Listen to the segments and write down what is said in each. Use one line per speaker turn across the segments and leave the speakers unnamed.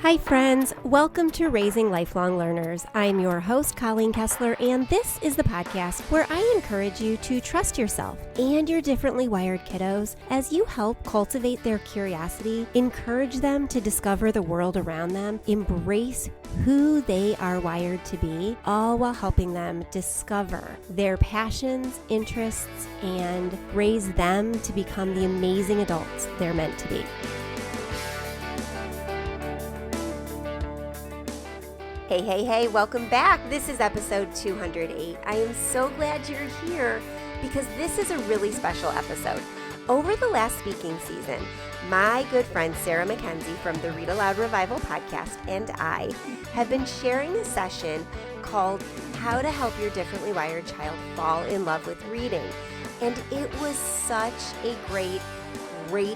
Hi friends, welcome to Raising Lifelong Learners. I'm your host, Colleen Kessler, and this is the podcast where I encourage you to trust yourself and your differently wired kiddos as you help cultivate their curiosity, encourage them to discover the world around them, embrace who they are wired to be, all while helping them discover their passions, interests, and raise them to become the amazing adults they're meant to be. Hey, welcome back. This is episode 208. I am so glad you're here because this is a really special episode. Over the last speaking season, my good friend Sarah Mackenzie from the Read Aloud Revival podcast and I have been sharing a session called How to Help Your Differently Wired Child Fall in Love with Reading. And it was such a great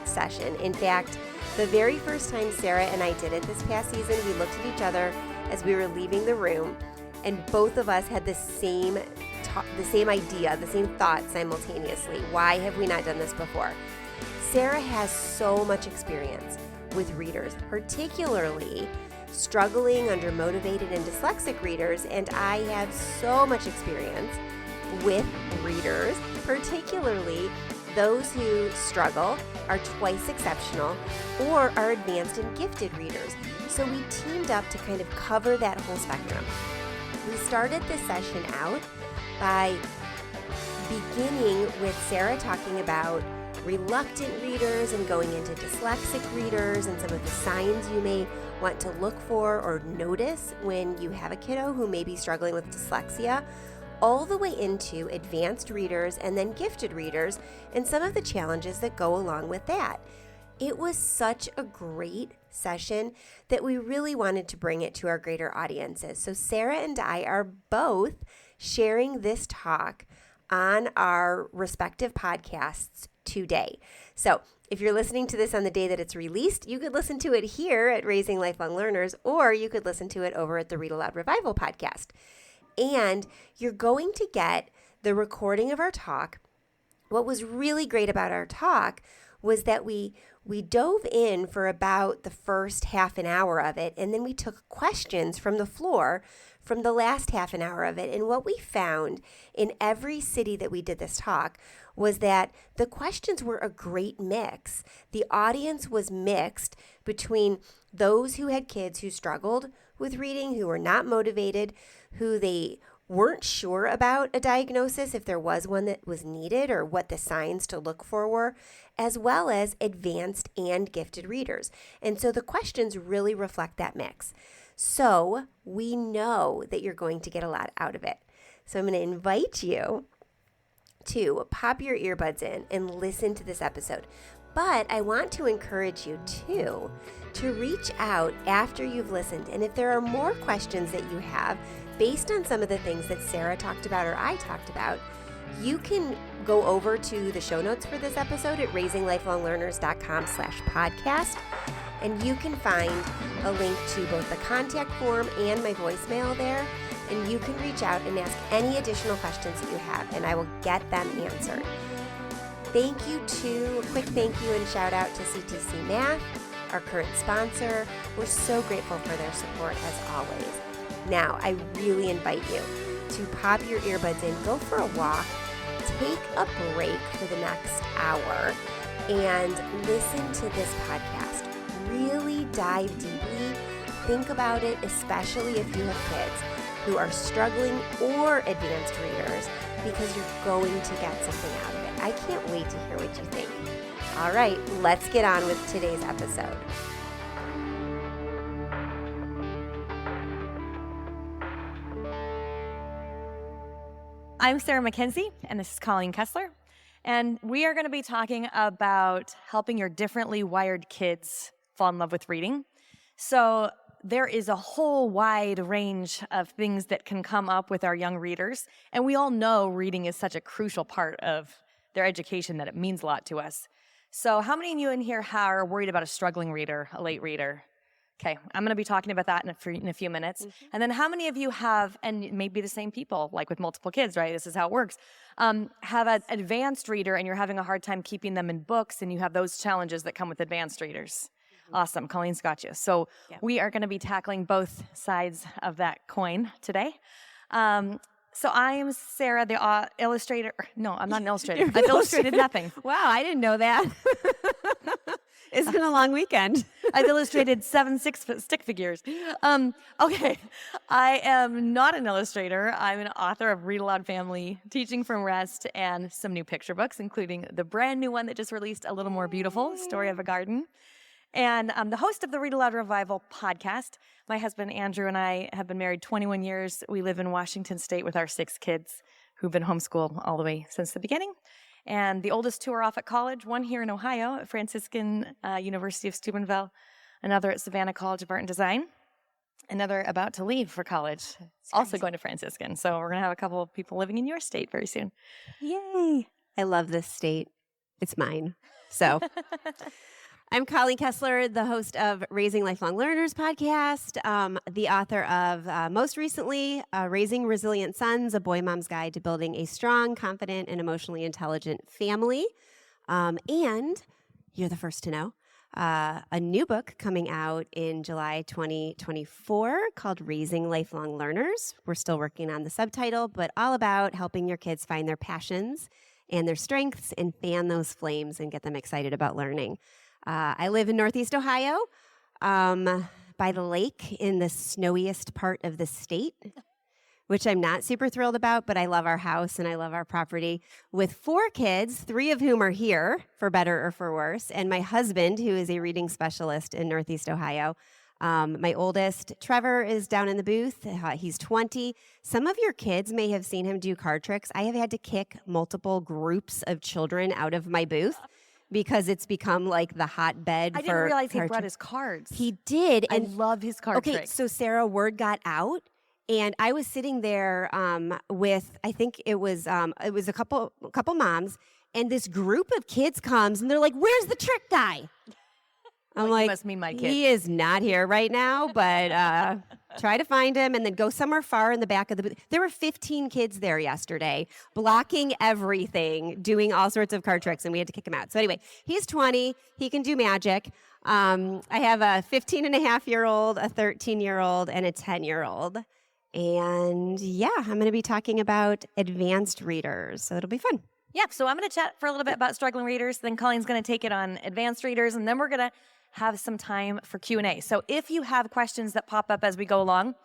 session. In fact, the very first time Sarah and I did it this past season, we looked at each other as we were leaving the room, and both of us had the same idea, the same thought simultaneously. Why have we not done this before? Sarah has so much experience with readers, particularly struggling, undermotivated, and dyslexic readers, and I have so much experience with readers, particularly those who struggle, are twice exceptional, or are advanced and gifted readers. So we teamed up to kind of cover that whole spectrum. We started this session out by beginning with Sarah talking about reluctant readers and going into dyslexic readers and some of the signs you may want to look for or notice when you have a kiddo who may be struggling with dyslexia, all the way into advanced readers and then gifted readers and some of the challenges that go along with that. It was such a great session that we really wanted to bring it to our greater audiences. So Sarah and I are both sharing this talk on our respective podcasts today. So if you're listening to this on the day that it's released, you could listen to it here at Raising Lifelong Learners, or you could listen to it over at the Read Aloud Revival podcast. And you're going to get the recording of our talk. What was really great about our talk was that we dove in for about the first half an hour of it, and then we took questions from the floor from the last half an hour of it. And what we found in every city that we did this talk was that the questions were a great mix. The audience was mixed between those who had kids who struggled with reading, who were not motivated, who they weren't sure about a diagnosis, if there was one that was needed or what the signs to look for were, as well as advanced and gifted readers. And so the questions really reflect that mix. So we know that you're going to get a lot out of it. So I'm going to invite you to pop your earbuds in and listen to this episode. But I want to encourage you too to reach out after you've listened. And if there are more questions that you have based on some of the things that Sarah talked about or I talked about, you can go over to the show notes for this episode at raisinglifelonglearners.com/podcast. And you can find a link to both the contact form and my voicemail there. And you can reach out and ask any additional questions that you have, and I will get them answered. A quick thank you and shout out to CTC Math, our current sponsor. We're so grateful for their support as always. Now, I really invite you to pop your earbuds in, go for a walk, take a break for the next hour, and listen to this podcast. Really dive deeply. Think about it, especially if you have kids who are struggling or advanced readers, because you're going to get something out of it. I can't wait to hear what you think. All right, let's get on with today's episode.
I'm Sarah Mackenzie, and this is Colleen Kessler, and we are going to be talking about helping your differently wired kids fall in love with reading. So there is a whole wide range of things that can come up with our young readers, and we all know reading is such a crucial part of their education that it means a lot to us. So how many of you in here are worried about a struggling reader, a late reader? Okay, I'm going to be talking about that in a few minutes. Mm-hmm. And then how many of you have, and maybe the same people, like with multiple kids, right? This is how it works, have an advanced reader and you're having a hard time keeping them in books, and you have those challenges that come with advanced readers. Awesome. Colleen's got you. So we are going to be tackling both sides of that coin today. So I am Sarah, the illustrator. No, I'm not an illustrator. I've illustrated nothing.
Wow, I didn't know that. It's been a long weekend.
I've illustrated 7 stick figures. Okay, I am not an illustrator. I'm an author of Read Aloud Family, Teaching from Rest, and some new picture books, including the brand new one that just released, A Little More Beautiful, Story of a Garden. And I'm the host of the Read Aloud Revival podcast. My husband, Andrew, and I have been married 21 years. We live in Washington State with our 6 kids who've been homeschooled all the way since the beginning. And the oldest 2 are off at college, one here in Ohio at Franciscan University of Steubenville, another at Savannah College of Art and Design, another about to leave for college, also going to Franciscan. So we're going to have a couple of people living in your state very soon.
Yay. I love this state. It's mine. So I'm Colleen Kessler, the host of Raising Lifelong Learners podcast, the author of, most recently, Raising Resilient Sons, A Boy Mom's Guide to Building a Strong, Confident, and Emotionally Intelligent Family. And you're the first to know, a new book coming out in July 2024 called Raising Lifelong Learners. We're still working on the subtitle, but all about helping your kids find their passions and their strengths and fan those flames and get them excited about learning. I live in Northeast Ohio, by the lake in the snowiest part of the state, which I'm not super thrilled about, but I love our house and I love our property, with 4 kids, 3 of whom are here, for better or for worse, and my husband, who is a reading specialist in Northeast Ohio. My oldest, Trevor, is down in the booth. He's 20. Some of your kids may have seen him do card tricks. I have had to kick multiple groups of children out of my booth, because it's become like the hotbed for
I didn't realize he brought his cards.
He did.
And I love his card
okay,
tricks.
So Sarah, word got out, and I was sitting there with, I think it was a couple moms, and this group of kids comes, and they're like, "Where's the trick guy?" I'm like,
you must mean my kid.
He is not here right now, but try to find him and then go somewhere far in the back of the booth. There were 15 kids there yesterday, blocking everything, doing all sorts of card tricks, and we had to kick him out. So anyway, he's 20. He can do magic. I have a 15-and-a-half-year-old, a 13-year-old, and a 10-year-old. And yeah, I'm going to be talking about advanced readers, so it'll be fun.
Yeah, so I'm going to chat for a little bit about struggling readers, then Colleen's going to take it on advanced readers, and then we're going to have some time for Q&A. So if you have questions that pop up as we go along,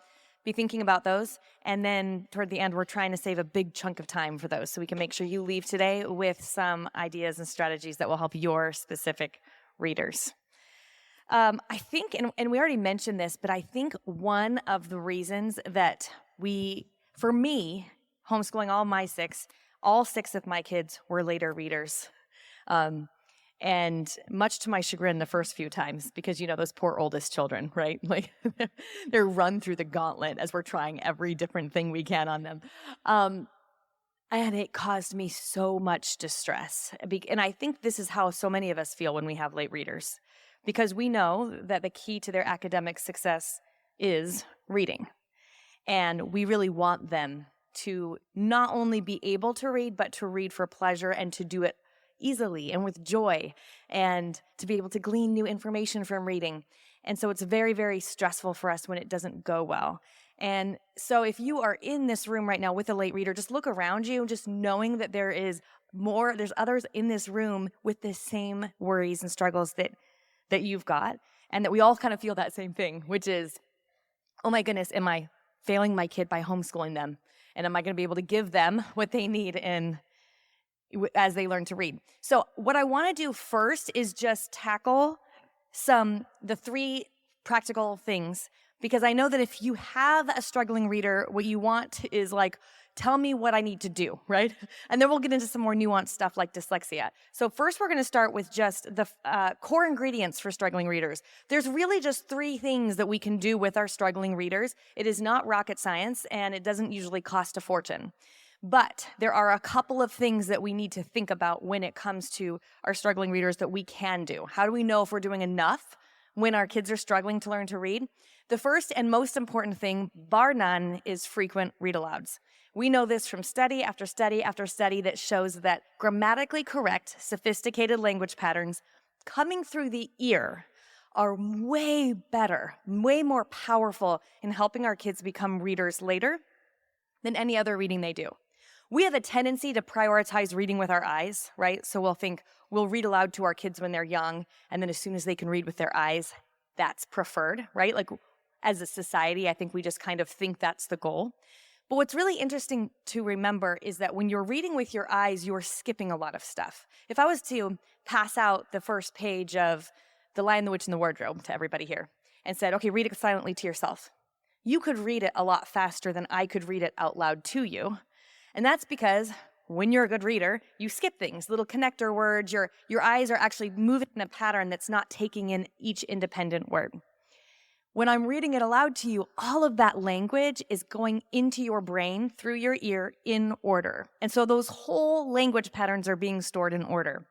be thinking about those. And then toward the end, we're trying to save a big chunk of time for those so we can make sure you leave today with some ideas and strategies that will help your specific readers. I think, and we already mentioned this, but I think one of the reasons that for me, homeschooling all 6 of my kids were later readers. And much to my chagrin the first few times, because, those poor oldest children, right? Like, they're run through the gauntlet as we're trying every different thing we can on them. And it caused me so much distress. And I think this is how so many of us feel when we have late readers, because we know that the key to their academic success is reading. And we really want them to not only be able to read, but to read for pleasure and to do it easily and with joy, and to be able to glean new information from reading. And so it's very, very stressful for us when it doesn't go well. And so if you are in this room right now with a late reader, just look around you, just knowing that there's others in this room with the same worries and struggles that you've got, and that we all kind of feel that same thing, which is, oh my goodness, am I failing my kid by homeschooling them? And am I going to be able to give them what they need as they learn to read? So what I want to do first is just tackle the 3 practical things, because I know that if you have a struggling reader, what you want is like, tell me what I need to do, right? And then we'll get into some more nuanced stuff like dyslexia. So first, we're going to start with just the core ingredients for struggling readers. There's really just 3 things that we can do with our struggling readers. It is not rocket science, and it doesn't usually cost a fortune. But there are a couple of things that we need to think about when it comes to our struggling readers that we can do. How do we know if we're doing enough when our kids are struggling to learn to read? The first and most important thing, bar none, is frequent read-alouds. We know this from study after study after study that shows that grammatically correct, sophisticated language patterns coming through the ear are way better, way more powerful in helping our kids become readers later than any other reading they do. We have a tendency to prioritize reading with our eyes, right? So we'll read aloud to our kids when they're young, and then as soon as they can read with their eyes, that's preferred, right? Like as a society, I think we just kind of think that's the goal. But what's really interesting to remember is that when you're reading with your eyes, you're skipping a lot of stuff. If I was to pass out the first page of The Lion, the Witch, and the Wardrobe to everybody here and said, okay, read it silently to yourself, you could read it a lot faster than I could read it out loud to you. And that's because when you're a good reader, you skip things, little connector words. Your eyes are actually moving in a pattern that's not taking in each independent word. When I'm reading it aloud to you, all of that language is going into your brain through your ear in order. And so those whole language patterns are being stored in order.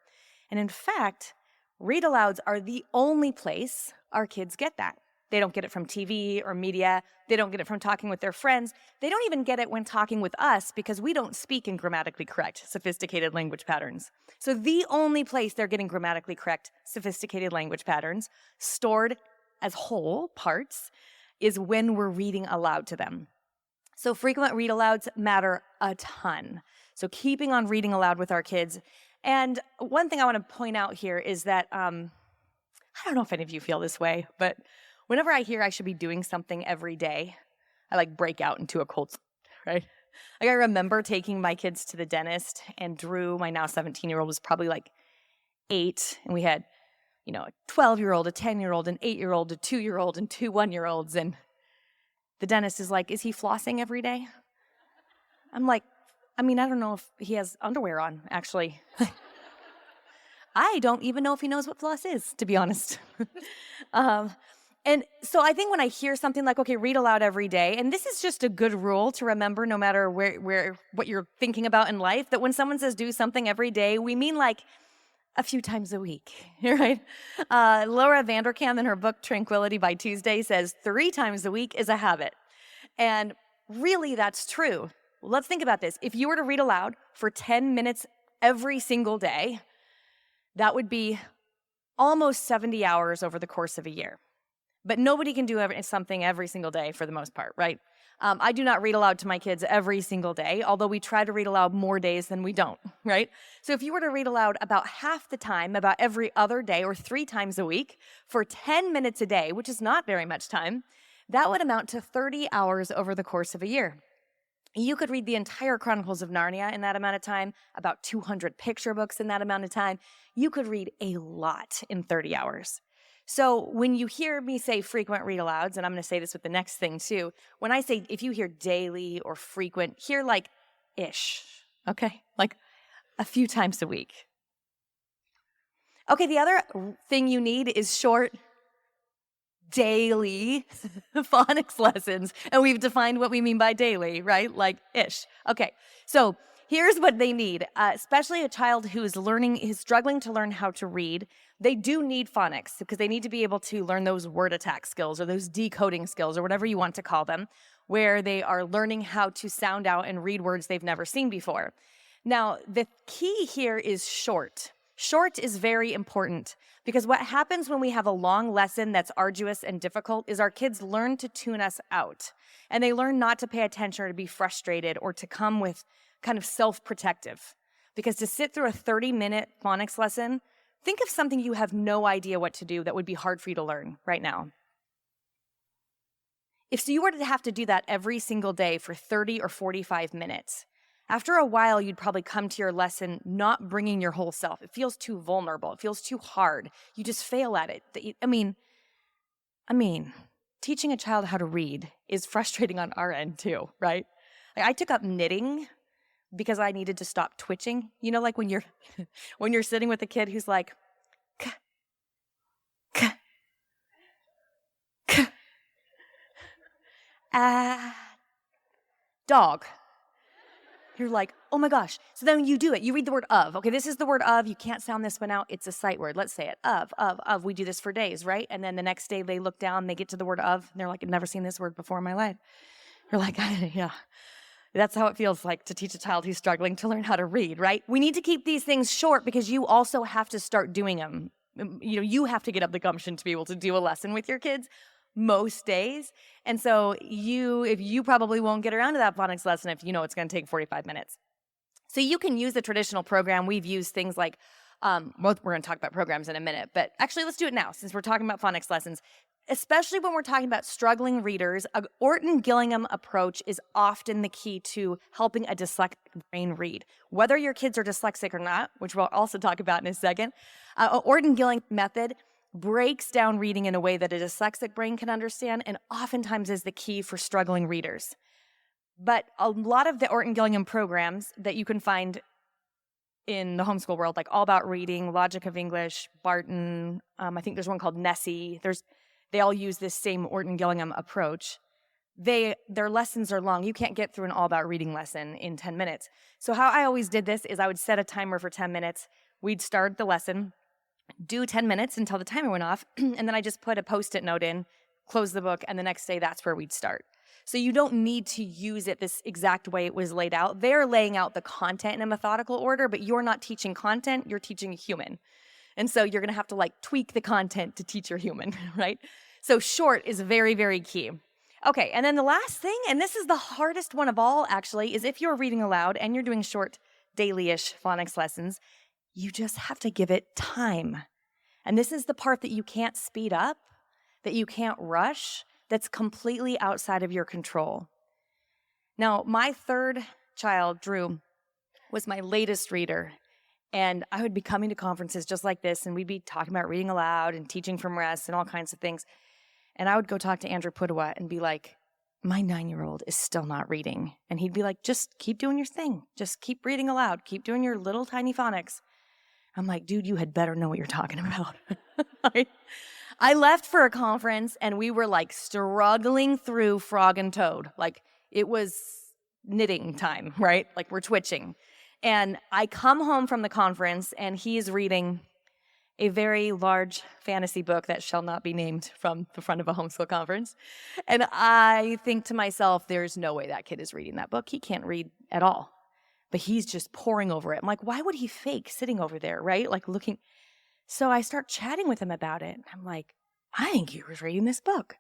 And in fact, read-alouds are the only place our kids get that. They don't get it from TV or media. They don't get it from talking with their friends. They don't even get it when talking with us because we don't speak in grammatically correct, sophisticated language patterns. So the only place they're getting grammatically correct, sophisticated language patterns stored as whole parts is when we're reading aloud to them. So frequent read-alouds matter a ton. So keeping on reading aloud with our kids. And one thing I want to point out here is that, I don't know if any of you feel this way, but whenever I hear I should be doing something every day, I break out into a cold sweat, right? I remember taking my kids to the dentist, and Drew, my now 17-year-old, was probably 8, and we had a 12-year-old, a 10-year-old, an 8-year-old, a 2-year-old, and 2 1-year-olds. And the dentist is like, is he flossing every day? I'm like, I don't know if he has underwear on, actually. I don't even know if he knows what floss is, to be honest. And so I think when I hear something like, okay, read aloud every day, and this is just a good rule to remember no matter what you're thinking about in life, that when someone says do something every day, we mean a few times a week, right? Laura Vanderkam in her book, Tranquility by Tuesday, says 3 times a week is a habit. And really, that's true. Let's think about this. If you were to read aloud for 10 minutes every single day, that would be almost 70 hours over the course of a year. But nobody can do something every single day for the most part, right? I do not read aloud to my kids every single day, although we try to read aloud more days than we don't, right? So if you were to read aloud about half the time, about every other day or 3 times a week for 10 minutes a day, which is not very much time, that would amount to 30 hours over the course of a year. You could read the entire Chronicles of Narnia in that amount of time, about 200 picture books in that amount of time. You could read a lot in 30 hours. So when you hear me say frequent read-alouds, and I'm going to say this with the next thing too, when I say if you hear daily or frequent, hear ish, okay? A few times a week. Okay, the other thing you need is short, daily phonics lessons. And we've defined what we mean by daily, right? Ish. Okay, so here's what they need, especially a child who is struggling to learn how to read. They do need phonics because they need to be able to learn those word attack skills or those decoding skills or whatever you want to call them, where they are learning how to sound out and read words they've never seen before. Now, the key here is short. Short is very important because what happens when we have a long lesson that's arduous and difficult is our kids learn to tune us out, and they learn not to pay attention or to be frustrated or to come with kind of self-protective. Because to sit through a 30-minute phonics lesson, think of something you have no idea what to do that would be hard for you to learn right now. If you were to have to do that every single day for 30 or 45 minutes, after a while, you'd probably come to your lesson not bringing your whole self. It feels too vulnerable. It feels too hard. You just fail at it. Teaching a child how to read is frustrating on our end too, right? I took up knitting because I needed to stop twitching. When you're when you're sitting with a kid who's like, k, k, k, dog. You're like, oh my gosh. So then you do it. You read the word of. Okay, this is the word of. You can't sound this one out. It's a sight word. Let's say it. Of. We do this for days, right? And then the next day they look down, they get to the word of, and they're like, I've never seen this word before in my life. You're like, yeah. That's how it feels like to teach a child who's struggling to learn how to read, right? We need to keep these things short because you also have to start doing them you have to get up the gumption to be able to do a lesson with your kids most days. And so if you probably won't get around to that phonics lesson if you know it's going to take 45 minutes. So you can use the traditional program. We've used things like, we're going to talk about programs in a minute, but actually let's do it now since we're talking about phonics lessons. Especially when we're talking about struggling readers, a Orton-Gillingham approach is often the key to helping a dyslexic brain read. Whether your kids are dyslexic or not, which we'll also talk about in a second, Orton-Gillingham method breaks down reading in a way that a dyslexic brain can understand and oftentimes is the key for struggling readers. But a lot of the Orton-Gillingham programs that you can find in the homeschool world, like All About Reading, Logic of English, Barton, I think there's one called Nessie, they all use this same Orton-Gillingham approach. Their lessons are long. You can't get through an All About Reading lesson in 10 minutes. So how I always did this is I would set a timer for 10 minutes. We'd start the lesson, do 10 minutes until the timer went off, and then I just put a Post-it note in, close the book, and the next day that's where we'd start. So you don't need to use it this exact way it was laid out. They're laying out the content in a methodical order, but you're not teaching content, you're teaching a human. And so you're going to have to tweak the content to teach your human, right? So short is very, very key. Okay, and then the last thing, and this is the hardest one of all actually, is if you're reading aloud and you're doing short daily-ish phonics lessons, you just have to give it time. And this is the part that you can't speed up, that you can't rush, that's completely outside of your control. Now, my third child, Drew, was my latest reader. And I would be coming to conferences just like this, and we'd be talking about reading aloud and teaching from rest and all kinds of things. And I would go talk to Andrew Pudawa and be like, my 9-year-old is still not reading. And he'd be like, just keep doing your thing. Just keep reading aloud. Keep doing your little tiny phonics. I'm like, dude, you had better know what you're talking about. I left for a conference, and we were struggling through Frog and Toad. It was knitting time, right? We're twitching. And I come home from the conference, and he's reading a very large fantasy book that shall not be named from the front of a homeschool conference. And I think to myself, there's no way that kid is reading that book. He can't read at all. But he's just poring over it. I'm like, why would he fake sitting over there, right? Looking. So I start chatting with him about it. I'm like, I think he was reading this book.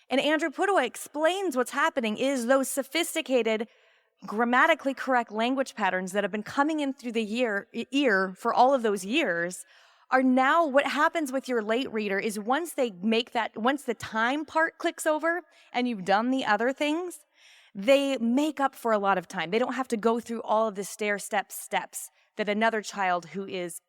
And Andrew Pudawa explains what's happening is those sophisticated, grammatically correct language patterns that have been coming in through the ear for all of those years are now what happens with your late reader is once the time part clicks over and you've done the other things, they make up for a lot of time. They don't have to go through all of the steps that another child who is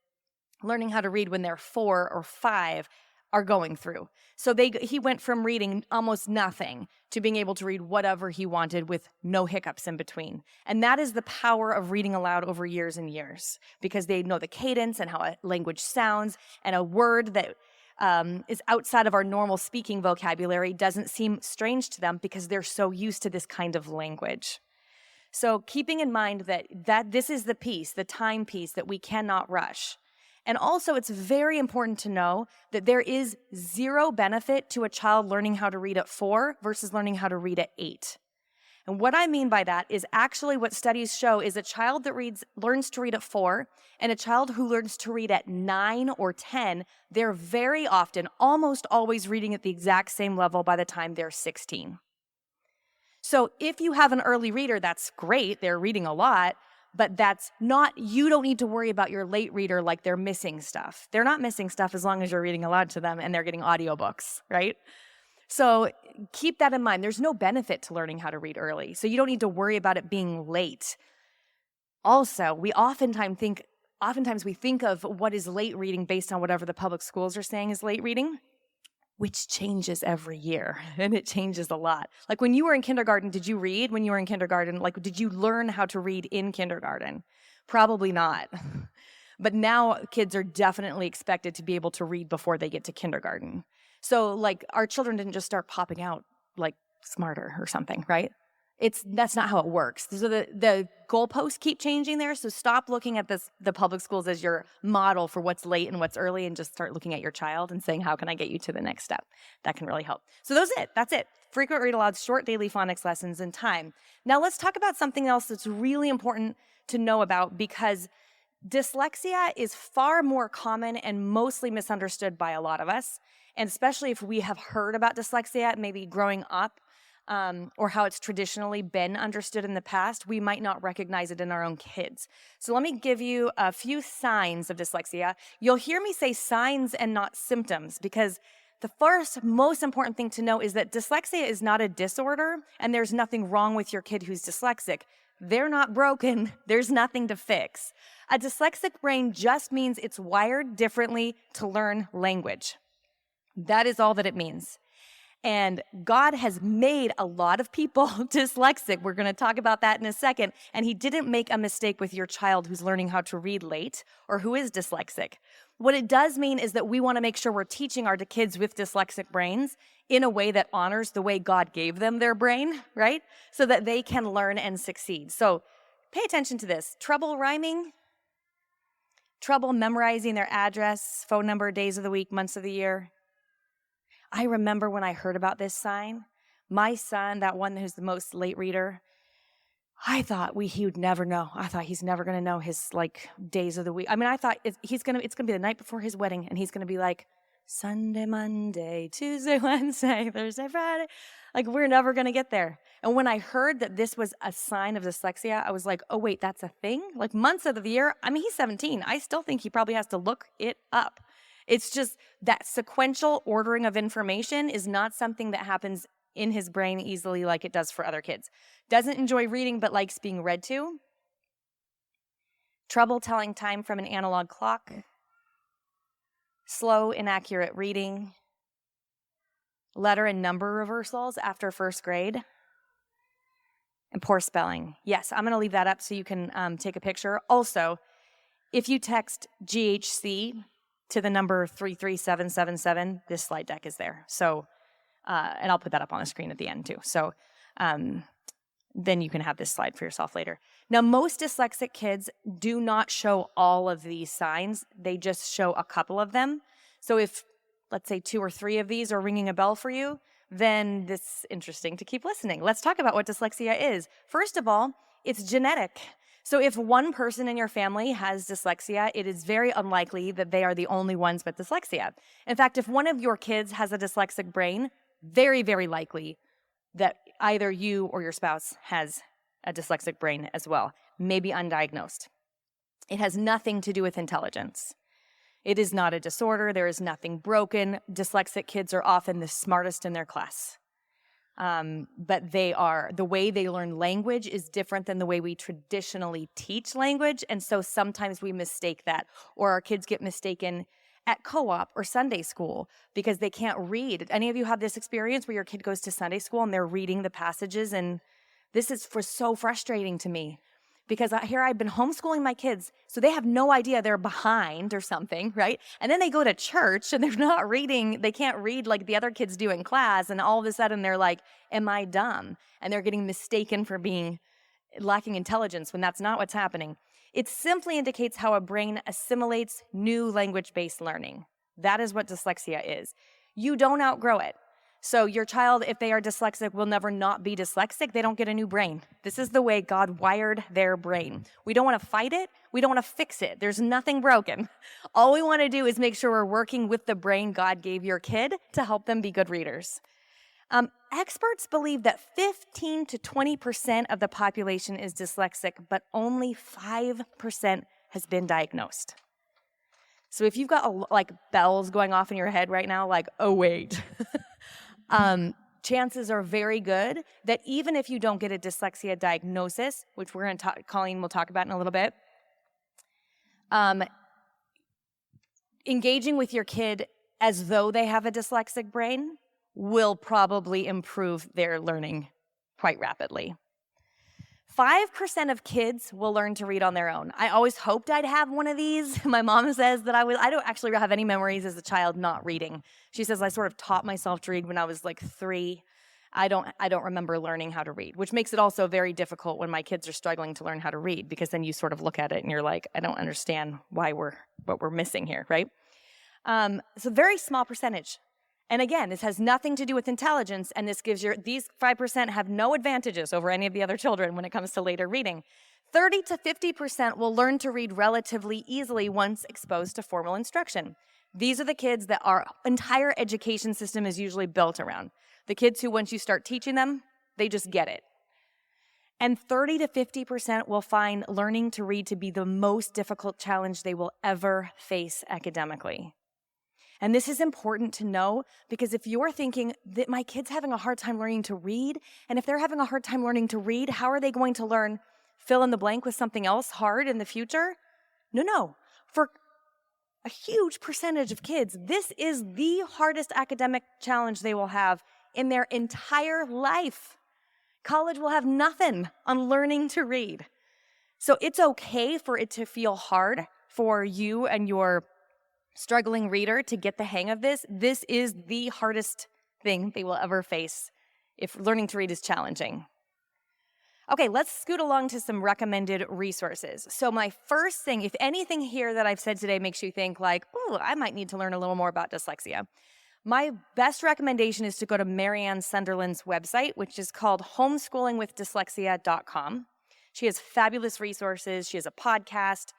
learning how to read when they're 4 or 5 are going through. So he went from reading almost nothing to being able to read whatever he wanted with no hiccups in between. And that is the power of reading aloud over years and years, because they know the cadence and how a language sounds, and a word that is outside of our normal speaking vocabulary doesn't seem strange to them because they're so used to this kind of language. So keeping in mind that this is the piece, the time piece that we cannot rush. And also, it's very important to know that there is zero benefit to a child learning how to read at 4 versus learning how to read at 8. And what I mean by that is actually what studies show is a child that learns to read at 4 and a child who learns to read at 9 or 10, they're very often, almost always reading at the exact same level by the time they're 16. So if you have an early reader, that's great, they're reading a lot, but you don't need to worry about your late reader like they're missing stuff. They're not missing stuff as long as you're reading aloud to them and they're getting audiobooks, right? So keep that in mind. There's no benefit to learning how to read early, so you don't need to worry about it being late. Also, we oftentimes think of what is late reading based on whatever the public schools are saying is late reading, which changes every year, and it changes a lot. When you were in kindergarten, did you read when you were in kindergarten? Did you learn how to read in kindergarten? Probably not. But now kids are definitely expected to be able to read before they get to kindergarten. So our children didn't just start popping out smarter or something, right? That's not how it works. So the goalposts keep changing there. So stop looking at the public schools as your model for what's late and what's early, and just start looking at your child and saying, how can I get you to the next step? That can really help. So that's it. Frequent read alouds, short daily phonics lessons, and time. Now let's talk about something else that's really important to know about, because Dyslexia is far more common and mostly misunderstood by a lot of us, and especially if we have heard about dyslexia, maybe growing up, or how it's traditionally been understood in the past, we might not recognize it in our own kids. So let me give you a few signs of dyslexia. You'll hear me say signs and not symptoms, because the first most important thing to know is that dyslexia is not a disorder, and there's nothing wrong with your kid who's dyslexic. They're not broken. There's nothing to fix. A dyslexic brain just means it's wired differently to learn language. That is all that it means. And God has made a lot of people dyslexic. We're going to talk about that in a second. And he didn't make a mistake with your child who's learning how to read late or who is dyslexic. What it does mean is that we want to make sure we're teaching our kids with dyslexic brains in a way that honors the way God gave them their brain, right? So that they can learn and succeed. So pay attention to this. Trouble rhyming, trouble memorizing their address, phone number, days of the week, months of the year. I remember when I heard about this sign, my son, that one who's the most late reader, I thought he would never know. I thought he's never going to know his days of the week. I mean, I thought it's going to be the night before his wedding, and he's going to be like, Sunday, Monday, Tuesday, Wednesday, Thursday, Friday. We're never going to get there. And when I heard that this was a sign of dyslexia, I was like, oh, wait, that's a thing? Months of the year? I mean, he's 17. I still think he probably has to look it up. It's just that sequential ordering of information is not something that happens in his brain easily like it does for other kids. Doesn't enjoy reading but likes being read to. Trouble telling time from an analog clock. Slow, inaccurate reading. Letter and number reversals after first grade. And poor spelling. Yes, I'm going to leave that up so you can take a picture. Also, if you text GHC to the number 33777, this slide deck is there. So, and I'll put that up on the screen at the end too. So then you can have this slide for yourself later. Now, most dyslexic kids do not show all of these signs. They just show a couple of them. So if, let's say, 2 or 3 of these are ringing a bell for you, then this is interesting to keep listening. Let's talk about what dyslexia is. First of all, it's genetic. So if one person in your family has dyslexia, it is very unlikely that they are the only ones with dyslexia. In fact, if one of your kids has a dyslexic brain, very, very likely that either you or your spouse has a dyslexic brain as well, maybe undiagnosed. It has nothing to do with intelligence. It is not a disorder. There is nothing broken. Dyslexic kids are often the smartest in their class. But the way they learn language is different than the way we traditionally teach language. And so sometimes we mistake that, or our kids get mistaken at co-op or Sunday school because they can't read. Any of you have this experience where your kid goes to Sunday school and they're reading the passages? And this is so frustrating to me because here I've been homeschooling my kids, so they have no idea they're behind or something, right? And then they go to church and they're not reading. They can't read like the other kids do in class. And all of a sudden they're like, am I dumb? And they're getting mistaken for being lacking intelligence when that's not what's happening. It simply indicates how a brain assimilates new language-based learning. That is what dyslexia is. You don't outgrow it. So your child, if they are dyslexic, will never not be dyslexic. They don't get a new brain. This is the way God wired their brain. We don't want to fight it. We don't want to fix it. There's nothing broken. All we want to do is make sure we're working with the brain God gave your kid to help them be good readers. Experts believe that 15 to 20% of the population is dyslexic, but only 5% has been diagnosed. So if you've got bells going off in your head right now, oh wait, chances are very good that even if you don't get a dyslexia diagnosis, which we're going to Colleen will talk about in a little bit, engaging with your kid as though they have a dyslexic brain will probably improve their learning quite rapidly. 5% of kids will learn to read on their own. I always hoped I'd have one of these. My mom says that I don't actually have any memories as a child not reading. She says I sort of taught myself to read when I was 3. I don't remember learning how to read, which makes it also very difficult when my kids are struggling to learn how to read, because then you sort of look at it and you're like, I don't understand what we're missing here, right? So very small percentage. And again, this has nothing to do with intelligence, and this gives these 5% have no advantages over any of the other children when it comes to later reading. 30 to 50% will learn to read relatively easily once exposed to formal instruction. These are the kids that our entire education system is usually built around. The kids who, once you start teaching them, they just get it. And 30 to 50% will find learning to read to be the most difficult challenge they will ever face academically. And this is important to know because if you're thinking that my kid's having a hard time learning to read, and if they're having a hard time learning to read, how are they going to learn fill in the blank with something else hard in the future? No. For a huge percentage of kids, this is the hardest academic challenge they will have in their entire life. College will have nothing on learning to read. So it's okay for it to feel hard for you and your struggling reader to get the hang of this. This is the hardest thing they will ever face if learning to read is challenging. Okay, let's scoot along to some recommended resources. So my first thing, if anything here that I've said today makes you think like, ooh, I might need to learn a little more about dyslexia, my best recommendation is to go to Marianne Sunderland's website, which is called homeschoolingwithdyslexia.com. She has fabulous resources. She has a podcast.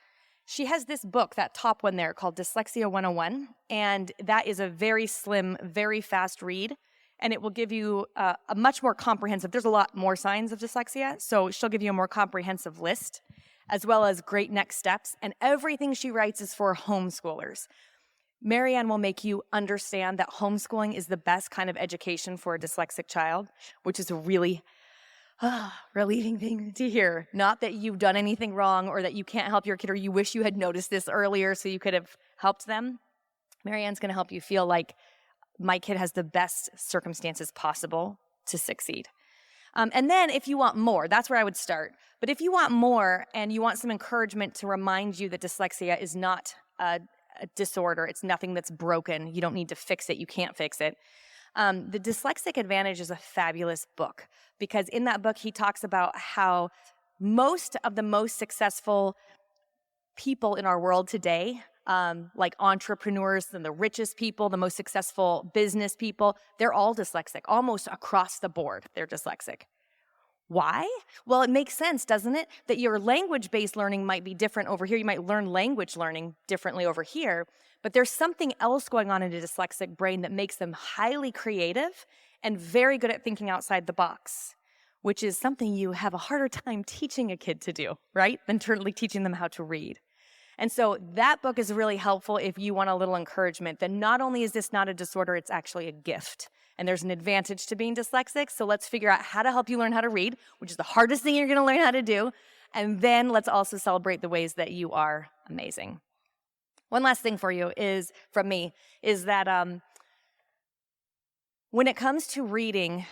She has this book, that top one there, called Dyslexia 101, and that is a very slim, very fast read. And it will give you a much more comprehensive, there's a lot more signs of dyslexia, so she'll give you a more comprehensive list, as well as great next steps. And everything she writes is for homeschoolers. Marianne will make you understand that homeschooling is the best kind of education for a dyslexic child, which is a really relieving thing to hear. Not that you've done anything wrong or that you can't help your kid or you wish you had noticed this earlier so you could have helped them. Marianne's going to help you feel like my kid has the best circumstances possible to succeed. And then if you want more, that's where I would start. But if you want more and you want some encouragement to remind you that dyslexia is not a disorder, it's nothing that's broken, you don't need to fix it, you can't fix it. The Dyslexic Advantage is a fabulous book because in that book he talks about how most of the most successful people in our world today, like entrepreneurs and the richest people, the most successful business people, they're all dyslexic. Almost across the board, they're dyslexic. Why? Well, it makes sense, doesn't it? That your language-based learning might be different over here. You might learn language learning differently over here, but there's something else going on in a dyslexic brain that makes them highly creative and very good at thinking outside the box, which is something you have a harder time teaching a kid to do, right? Than currently teaching them how to read. And so that book is really helpful if you want a little encouragement that not only is this not a disorder, it's actually a gift. And there's an advantage to being dyslexic. So let's figure out how to help you learn how to read, which is the hardest thing you're going to learn how to do. And then let's also celebrate the ways that you are amazing. One last thing for you is, from me, is that when it comes to reading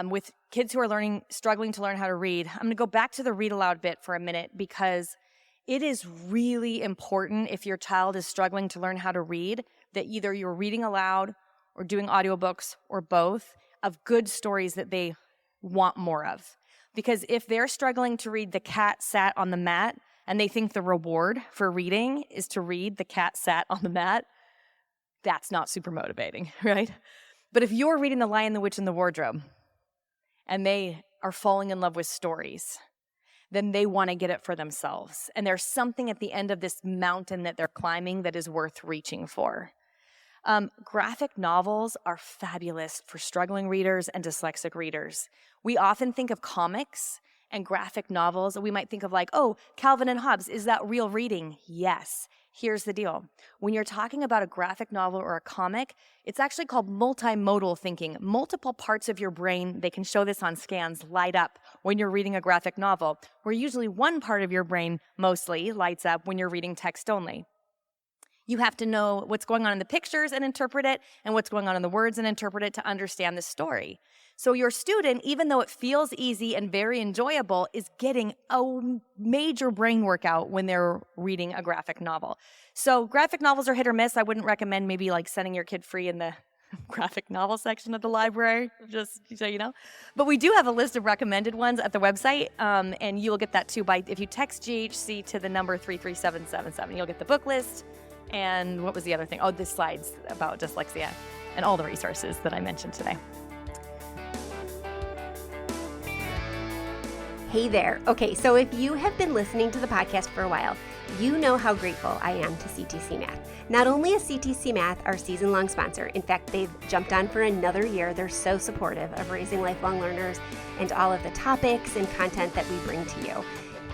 with kids who are struggling to learn how to read, I'm going to go back to the read aloud bit for a minute because it is really important if your child is struggling to learn how to read that either you're reading aloud or doing audiobooks or both of good stories that they want more of. Because if they're struggling to read The Cat Sat on the Mat and they think the reward for reading is to read The Cat Sat on the Mat, that's not super motivating, right? But if you're reading The Lion, the Witch, and the Wardrobe and they are falling in love with stories, then they want to get it for themselves. And there's something at the end of this mountain that they're climbing that is worth reaching for. Graphic novels are fabulous for struggling readers and dyslexic readers. We often think of comics and graphic novels. We might think of like, oh, Calvin and Hobbes, is that real reading? Yes. Here's the deal. When you're talking about a graphic novel or a comic, it's actually called multimodal thinking. Multiple parts of your brain, they can show this on scans, light up when you're reading a graphic novel, where usually one part of your brain mostly lights up when you're reading text only. You have to know what's going on in the pictures and interpret it, and what's going on in the words and interpret it to understand the story. So your student, even though it feels easy and very enjoyable, is getting a major brain workout when they're reading a graphic novel. So graphic novels are hit or miss. I wouldn't recommend maybe like setting your kid free in the graphic novel section of the library, just so you know. But we do have a list of recommended ones at the website, and you'll get that too by if you text GHC to the number 33777. You'll get the book list. And what was the other thing? Oh, the slides about dyslexia and all the resources that I mentioned today.
Hey there. Okay, so if you have been listening to the podcast for a while, you know how grateful I am to CTC Math. Not only is CTC Math our season-long sponsor, in fact, they've jumped on for another year. They're so supportive of raising lifelong learners and all of the topics and content that we bring to you.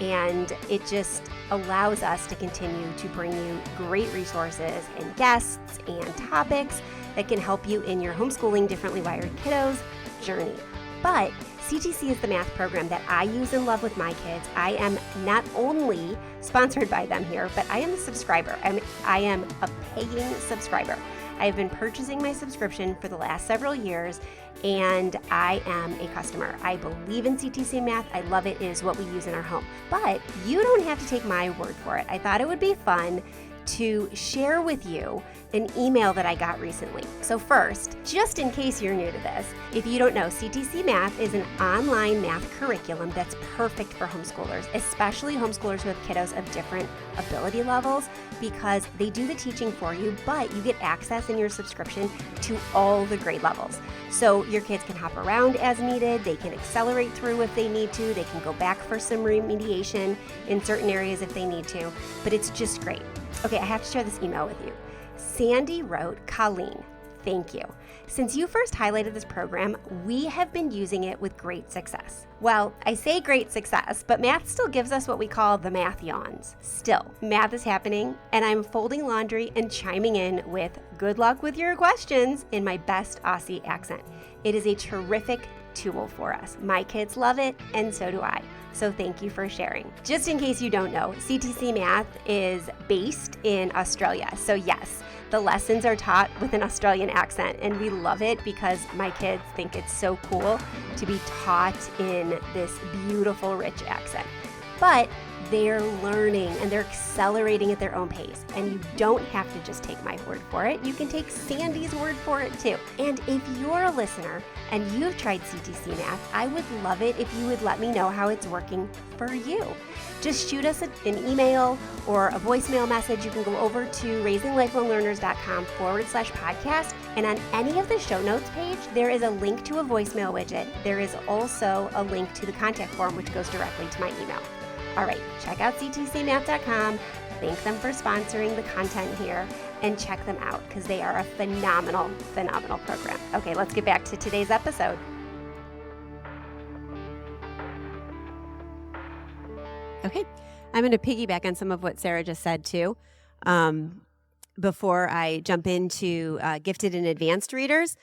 And it just allows us to continue to bring you great resources and guests and topics that can help you in your homeschooling differently wired kiddos journey. But CTC is the math program that I use and love with my kids. I am not only sponsored by them here, but I am a subscriber. I am a paying subscriber. I have been purchasing my subscription for the last several years, and I am a customer. I believe in CTC Math. I love it. It is what we use in our home. But you don't have to take my word for it. I thought it would be fun to share with you an email that I got recently. So first, just in case you're new to this, if you don't know, CTC Math is an online math curriculum that's perfect for homeschoolers, especially homeschoolers who have kiddos of different ability levels, because they do the teaching for you, but you get access in your subscription to all the grade levels. So your kids can hop around as needed, they can accelerate through if they need to, they can go back for some remediation in certain areas if they need to, but it's just great. Okay, I have to share this email with you. Sandy wrote, Colleen, thank you. Since you first highlighted this program, we have been using it with great success. Well, I say great success, but math still gives us what we call the math yawns. Still, math is happening, and I'm folding laundry and chiming in with good luck with your questions in my best Aussie accent. It is a terrific tool for us. My kids love it, and so do I. So thank you for sharing. Just in case you don't know, CTC Math is based in Australia. So yes, the lessons are taught with an Australian accent, and we love it because my kids think it's so cool to be taught in this beautiful, rich accent. But they're learning and they're accelerating at their own pace. And you don't have to just take my word for it. You can take Sandy's word for it too. And if you're a listener and you've tried CTC Math, I would love it if you would let me know how it's working for you. Just shoot us an email or a voicemail message. You can go over to raisinglifelonglearners.com/podcast. And on any of the show notes page, there is a link to a voicemail widget. There is also a link to the contact form, which goes directly to my email. All right, check out ctcmath.com. Thank them for sponsoring the content here, and check them out because they are a phenomenal, phenomenal program. Okay, let's get back to today's episode. Okay, I'm going to piggyback on some of what Sarah just said too. Before I jump into gifted and advanced readers,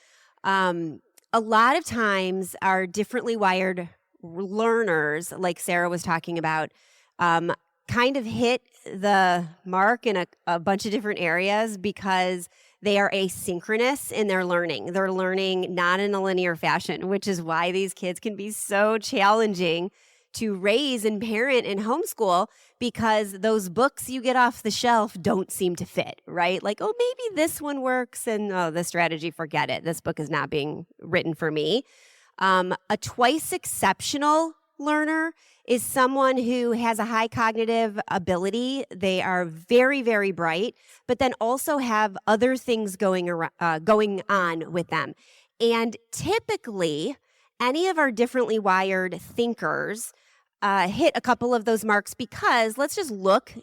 a lot of times our differently wired learners, like Sarah was talking about, kind of hit the mark in a bunch of different areas because they are asynchronous in their learning. They're learning not in a linear fashion, which is why these kids can be so challenging to raise and parent and homeschool, because those books you get off the shelf don't seem to fit, right? Like, oh, maybe this one works, and oh, this strategy, forget it. This book is not being written for me. A twice exceptional learner is someone who has a high cognitive ability. They are very, very bright, but then also have other things going on with them. And typically, any of our differently wired thinkers hit a couple of those marks because let's just look.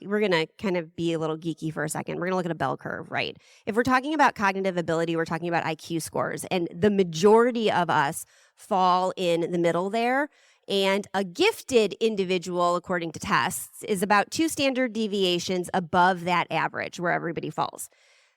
We're going to kind of be a little geeky for a second. We're going to look at a bell curve, right? If we're talking about cognitive ability, we're talking about IQ scores, and the majority of us fall in the middle there. And a gifted individual, according to tests, is about 2 standard deviations above that average where everybody falls.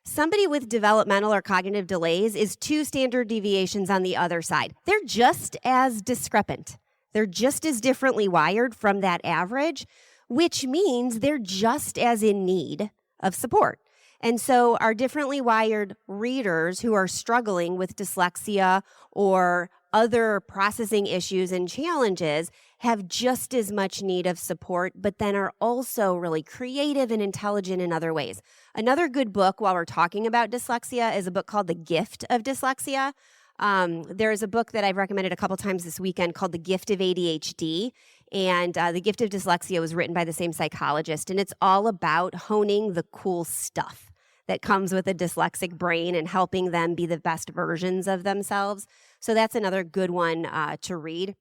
Somebody with developmental or cognitive delays is 2 standard deviations on the other side. They're just as discrepant. They're just as differently wired from that average, which means they're just as in need of support. And so our differently wired readers who are struggling with dyslexia or other processing issues and challenges have just as much need of support, but then are also really creative and intelligent in other ways. Another good book while we're talking about dyslexia is a book called The Gift of Dyslexia. There's a book that I've recommended a couple times this weekend called The Gift of ADHD. And The Gift of Dyslexia was written by the same psychologist. And it's all about honing the cool stuff that comes with a dyslexic brain and helping them be the best versions of themselves. So that's another good one to read.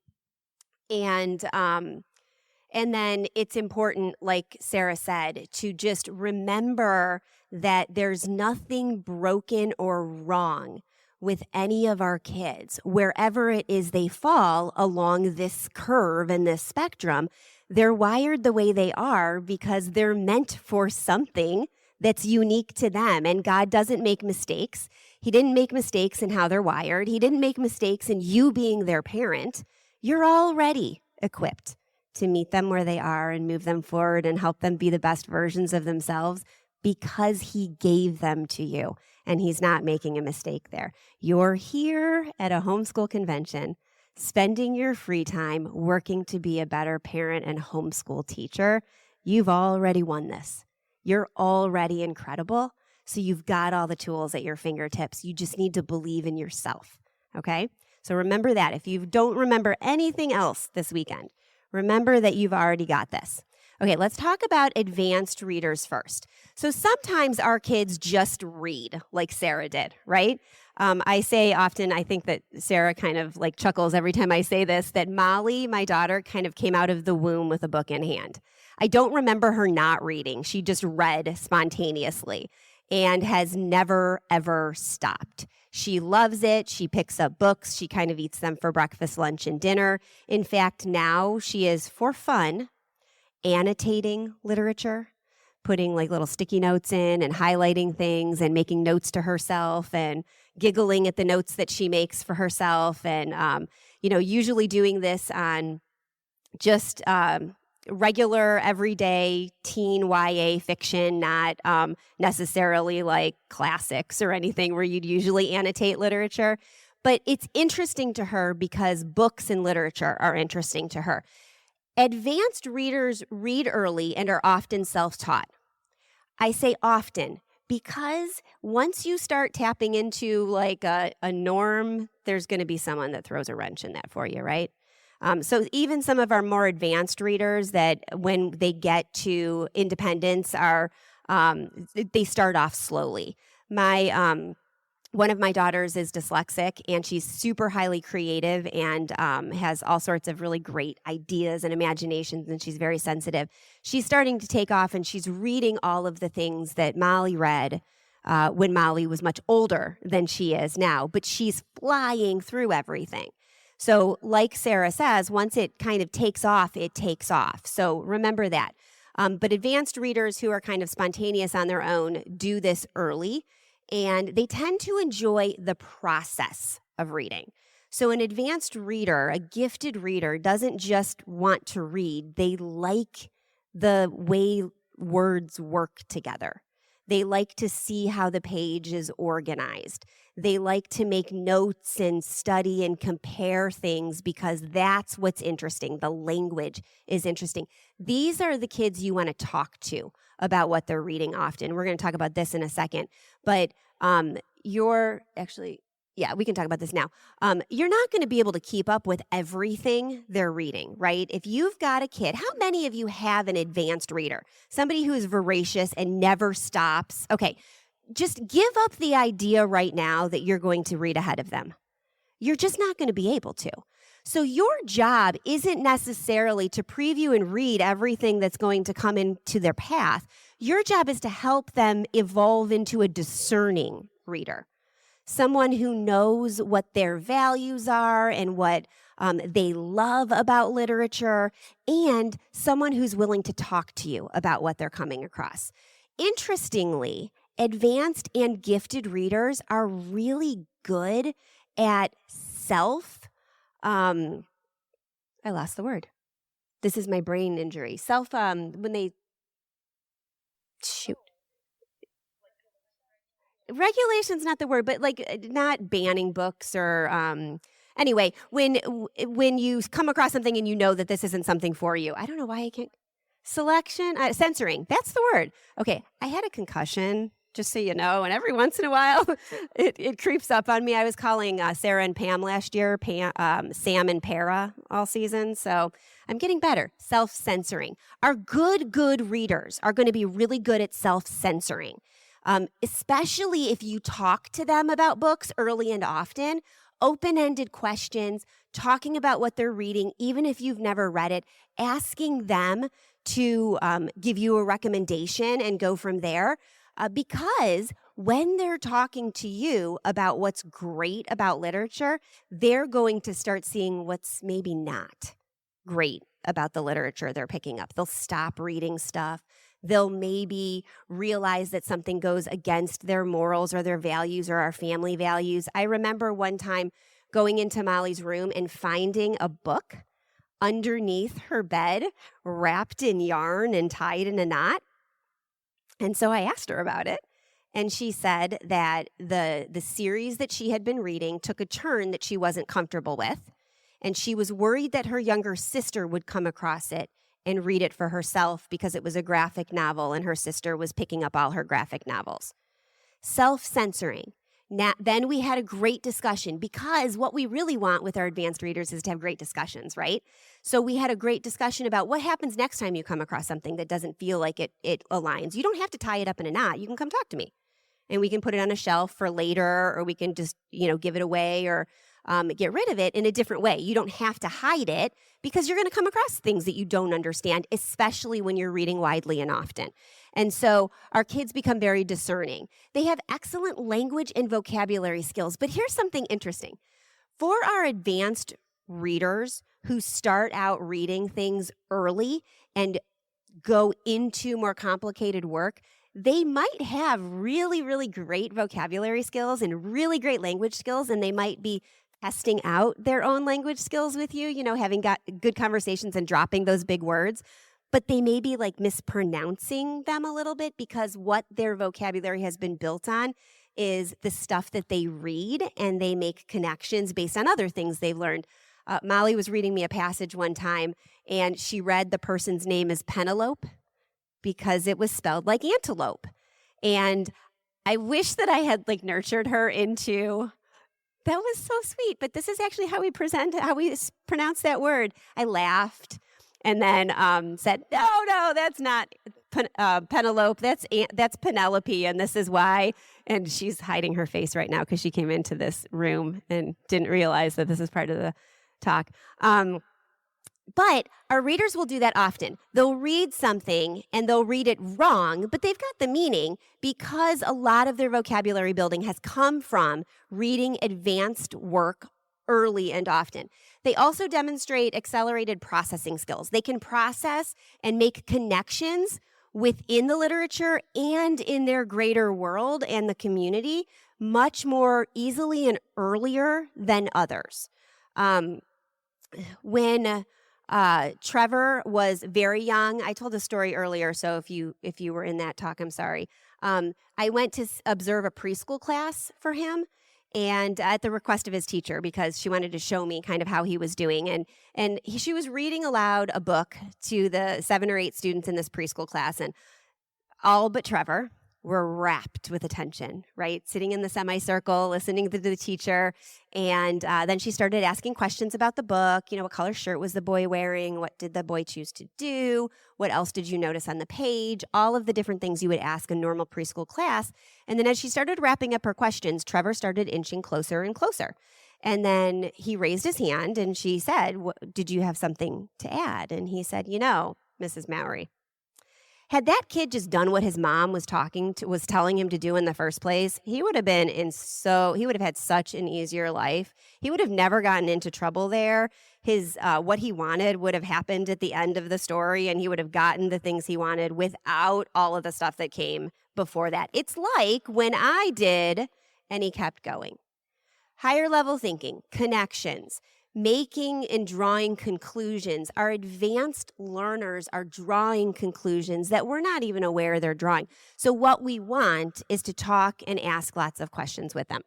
And then it's important, like Sarah said, to just remember that there's nothing broken or wrong with any of our kids. Wherever it is they fall along this curve and this spectrum, they're wired the way they are because they're meant for something that's unique to them. And God doesn't make mistakes. He didn't make mistakes in how they're wired. He didn't make mistakes in you being their parent. You're already equipped to meet them where they are and move them forward and help them be the best versions of themselves because he gave them to you. And he's not making a mistake there. You're here at a homeschool convention, spending your free time working to be a better parent and homeschool teacher. You've already won this. You're already incredible. So you've got all the tools at your fingertips. You just need to believe in yourself. Okay? So remember that. If you don't remember anything else this weekend, remember that you've already got this. Okay, let's talk about advanced readers first. So sometimes our kids just read like Sarah did, right? I say often, I think that Sarah kind of like chuckles every time I say this, that Molly, my daughter, kind of came out of the womb with a book in hand. I don't remember her not reading. She just read spontaneously and has never, ever stopped. She loves it. She picks up books. She kind of eats them for breakfast, lunch, and dinner. In fact, now she is, for fun, annotating literature, putting like little sticky notes in and highlighting things and making notes to herself and giggling at the notes that she makes for herself. And, usually doing this on just regular, everyday teen YA fiction, not necessarily like classics or anything where you'd usually annotate literature. But it's interesting to her because books and literature are interesting to her. Advanced readers read early and are often self-taught. I say often because once you start tapping into like a norm, there's going to be someone that throws a wrench in that for you, right? So even some of our more advanced readers that when they get to independence they start off slowly. One of my daughters is dyslexic, and she's super highly creative and has all sorts of really great ideas and imaginations, and she's very sensitive. She's starting to take off, and she's reading all of the things that Molly read when Molly was much older than she is now, but she's flying through everything. So like Sarah says, once it kind of takes off, it takes off. So remember that. But advanced readers who are kind of spontaneous on their own do this early. And they tend to enjoy the process of reading. So an advanced reader, a gifted reader, doesn't just want to read. They like the way words work together. They like to see how the page is organized. They like to make notes and study and compare things because that's what's interesting. The language is interesting. These are the kids you want to talk to about what they're reading often. We're going to talk about this in a second. But we can talk about this now. You're not going to be able to keep up with everything they're reading, right? If you've got a kid, how many of you have an advanced reader? Somebody who is voracious and never stops. Okay, just give up the idea right now that you're going to read ahead of them. You're just not going to be able to. So your job isn't necessarily to preview and read everything that's going to come into their path. Your job is to help them evolve into a discerning reader, someone who knows what their values are and what they love about literature, and someone who's willing to talk to you about what they're coming across. Interestingly, advanced and gifted readers are really good at I lost the word. This is my brain injury. Regulation's not the word, but like not banning books or anyway, when you come across something and you know that this isn't something for you. I don't know why I can't. Censoring. That's the word. Okay, I had a concussion, just so you know, and every once in a while it creeps up on me. I was calling Sarah and Pam last year, Sam and Para all season, so I'm getting better. Self-censoring. Our good readers are going to be really good at self-censoring, especially if you talk to them about books early and often. open-ended questions, talking about what they're reading, even if you've never read it, asking them to give you a recommendation and go from there. Because when they're talking to you about what's great about literature, they're going to start seeing what's maybe not great about the literature they're picking up. They'll stop reading stuff. They'll maybe realize that something goes against their morals or their values or our family values. I remember one time going into Molly's room and finding a book underneath her bed, wrapped in yarn and tied in a knot. And so I asked her about it. And she said that the series that she had been reading took a turn that she wasn't comfortable with. And she was worried that her younger sister would come across it and read it for herself because it was a graphic novel and her sister was picking up all her graphic novels. Self-censoring. Now, then we had a great discussion, because what we really want with our advanced readers is to have great discussions, right? So we had a great discussion about what happens next time you come across something that doesn't feel like it aligns. You don't have to tie it up in a knot. You can come talk to me. And we can put it on a shelf for later, or we can just, give it away or get rid of it in a different way. You don't have to hide it, because you're going to come across things that you don't understand, especially when you're reading widely and often. And so our kids become very discerning. They have excellent language and vocabulary skills. But here's something interesting. For our advanced readers who start out reading things early and go into more complicated work, they might have really, really great vocabulary skills and really great language skills, and they might be testing out their own language skills with you, having got good conversations and dropping those big words. But they may be like mispronouncing them a little bit, because what their vocabulary has been built on is the stuff that they read, and they make connections based on other things they've learned. Molly was reading me a passage one time, and she read the person's name as Penelope because it was spelled like antelope. And I wish that I had nurtured her into, that was so sweet, but this is actually how we pronounce that word. I laughed. And then said, no, that's not Penelope. That's Penelope, and this is why. And she's hiding her face right now because she came into this room and didn't realize that this is part of the talk. But our readers will do that often. They'll read something and they'll read it wrong, but they've got the meaning, because a lot of their vocabulary building has come from reading advanced work early and often. They also demonstrate accelerated processing skills. They can process and make connections within the literature and in their greater world and the community much more easily and earlier than others. When Trevor was very young, I told a story earlier, so if you were in that talk, I'm sorry. I went to observe a preschool class for him, and at the request of his teacher, because she wanted to show me kind of how he was doing. She was reading aloud a book to the 7 or 8 students in this preschool class, and all but Trevor were rapt with attention, right? Sitting in the semicircle, listening to the teacher. And then she started asking questions about the book. What color shirt was the boy wearing? What did the boy choose to do? What else did you notice on the page? All of the different things you would ask a normal preschool class. And then as she started wrapping up her questions, Trevor started inching closer and closer. And then he raised his hand and she said, did you have something to add? And he said, Mrs. Mowry, had that kid just done what his mom was telling him to do in the first place, he would have had such an easier life. He would have never gotten into trouble there. His what he wanted would have happened at the end of the story, and he would have gotten the things he wanted without all of the stuff that came before that. It's like when I did, and he kept going. Higher level thinking, connections, making and drawing conclusions. Our advanced learners are drawing conclusions that we're not even aware they're drawing. So what we want is to talk and ask lots of questions with them.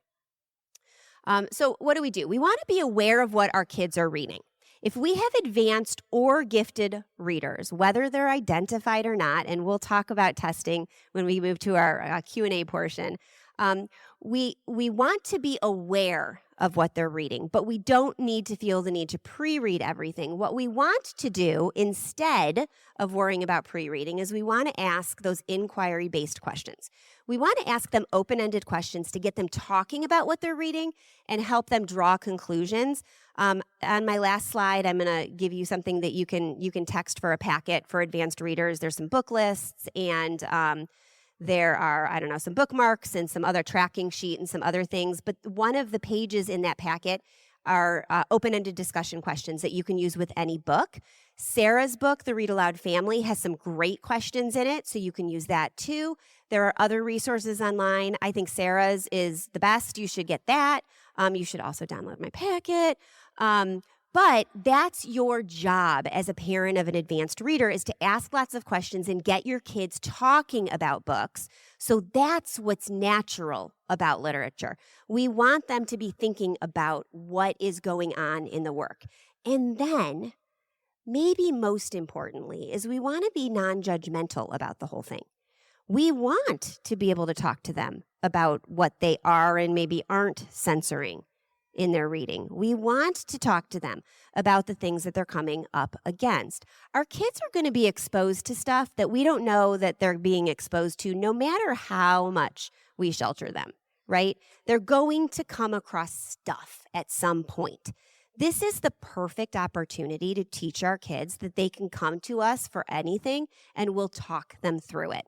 So what do? We want to be aware of what our kids are reading. If we have advanced or gifted readers, whether they're identified or not, and we'll talk about testing when we move to our Q&A portion, we want to be aware of what they're reading, but we don't need to feel the need to pre-read everything. What we want to do instead of worrying about pre-reading is we want to ask those inquiry-based questions. We want to ask them open-ended questions to get them talking about what they're reading and help them draw conclusions. On my last slide, I'm going to give you something that you can text for a packet for advanced readers. There's some book lists and there are, some bookmarks and some other tracking sheet and some other things. But one of the pages in that packet are open-ended discussion questions that you can use with any book. Sarah's book, The Read Aloud Family, has some great questions in it, so you can use that too. There are other resources online. I think Sarah's is the best. You should get that. You should also download my packet. But that's your job as a parent of an advanced reader, is to ask lots of questions and get your kids talking about books. So that's what's natural about literature. We want them to be thinking about what is going on in the work. And then, maybe most importantly, is we want to be non-judgmental about the whole thing. We want to be able to talk to them about what they are and maybe aren't censoring in their reading. We want to talk to them about the things that they're coming up against. Our kids are going to be exposed to stuff that we don't know that they're being exposed to, no matter how much we shelter them, right? They're going to come across stuff at some point. This is the perfect opportunity to teach our kids that they can come to us for anything and we'll talk them through it.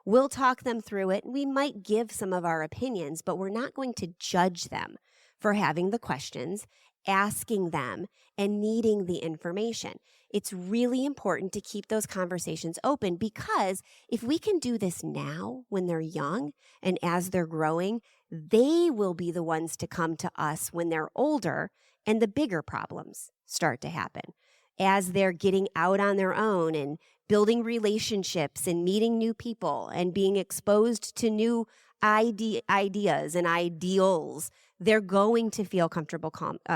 We'll talk them through it. We might give some of our opinions, but we're not going to judge them for having the questions, asking them, and needing the information. It's really important to keep those conversations open, because if we can do this now when they're young and as they're growing, they will be the ones to come to us when they're older and the bigger problems start to happen. As they're getting out on their own and building relationships and meeting new people and being exposed to new ideas and ideals, they're going to feel comfortable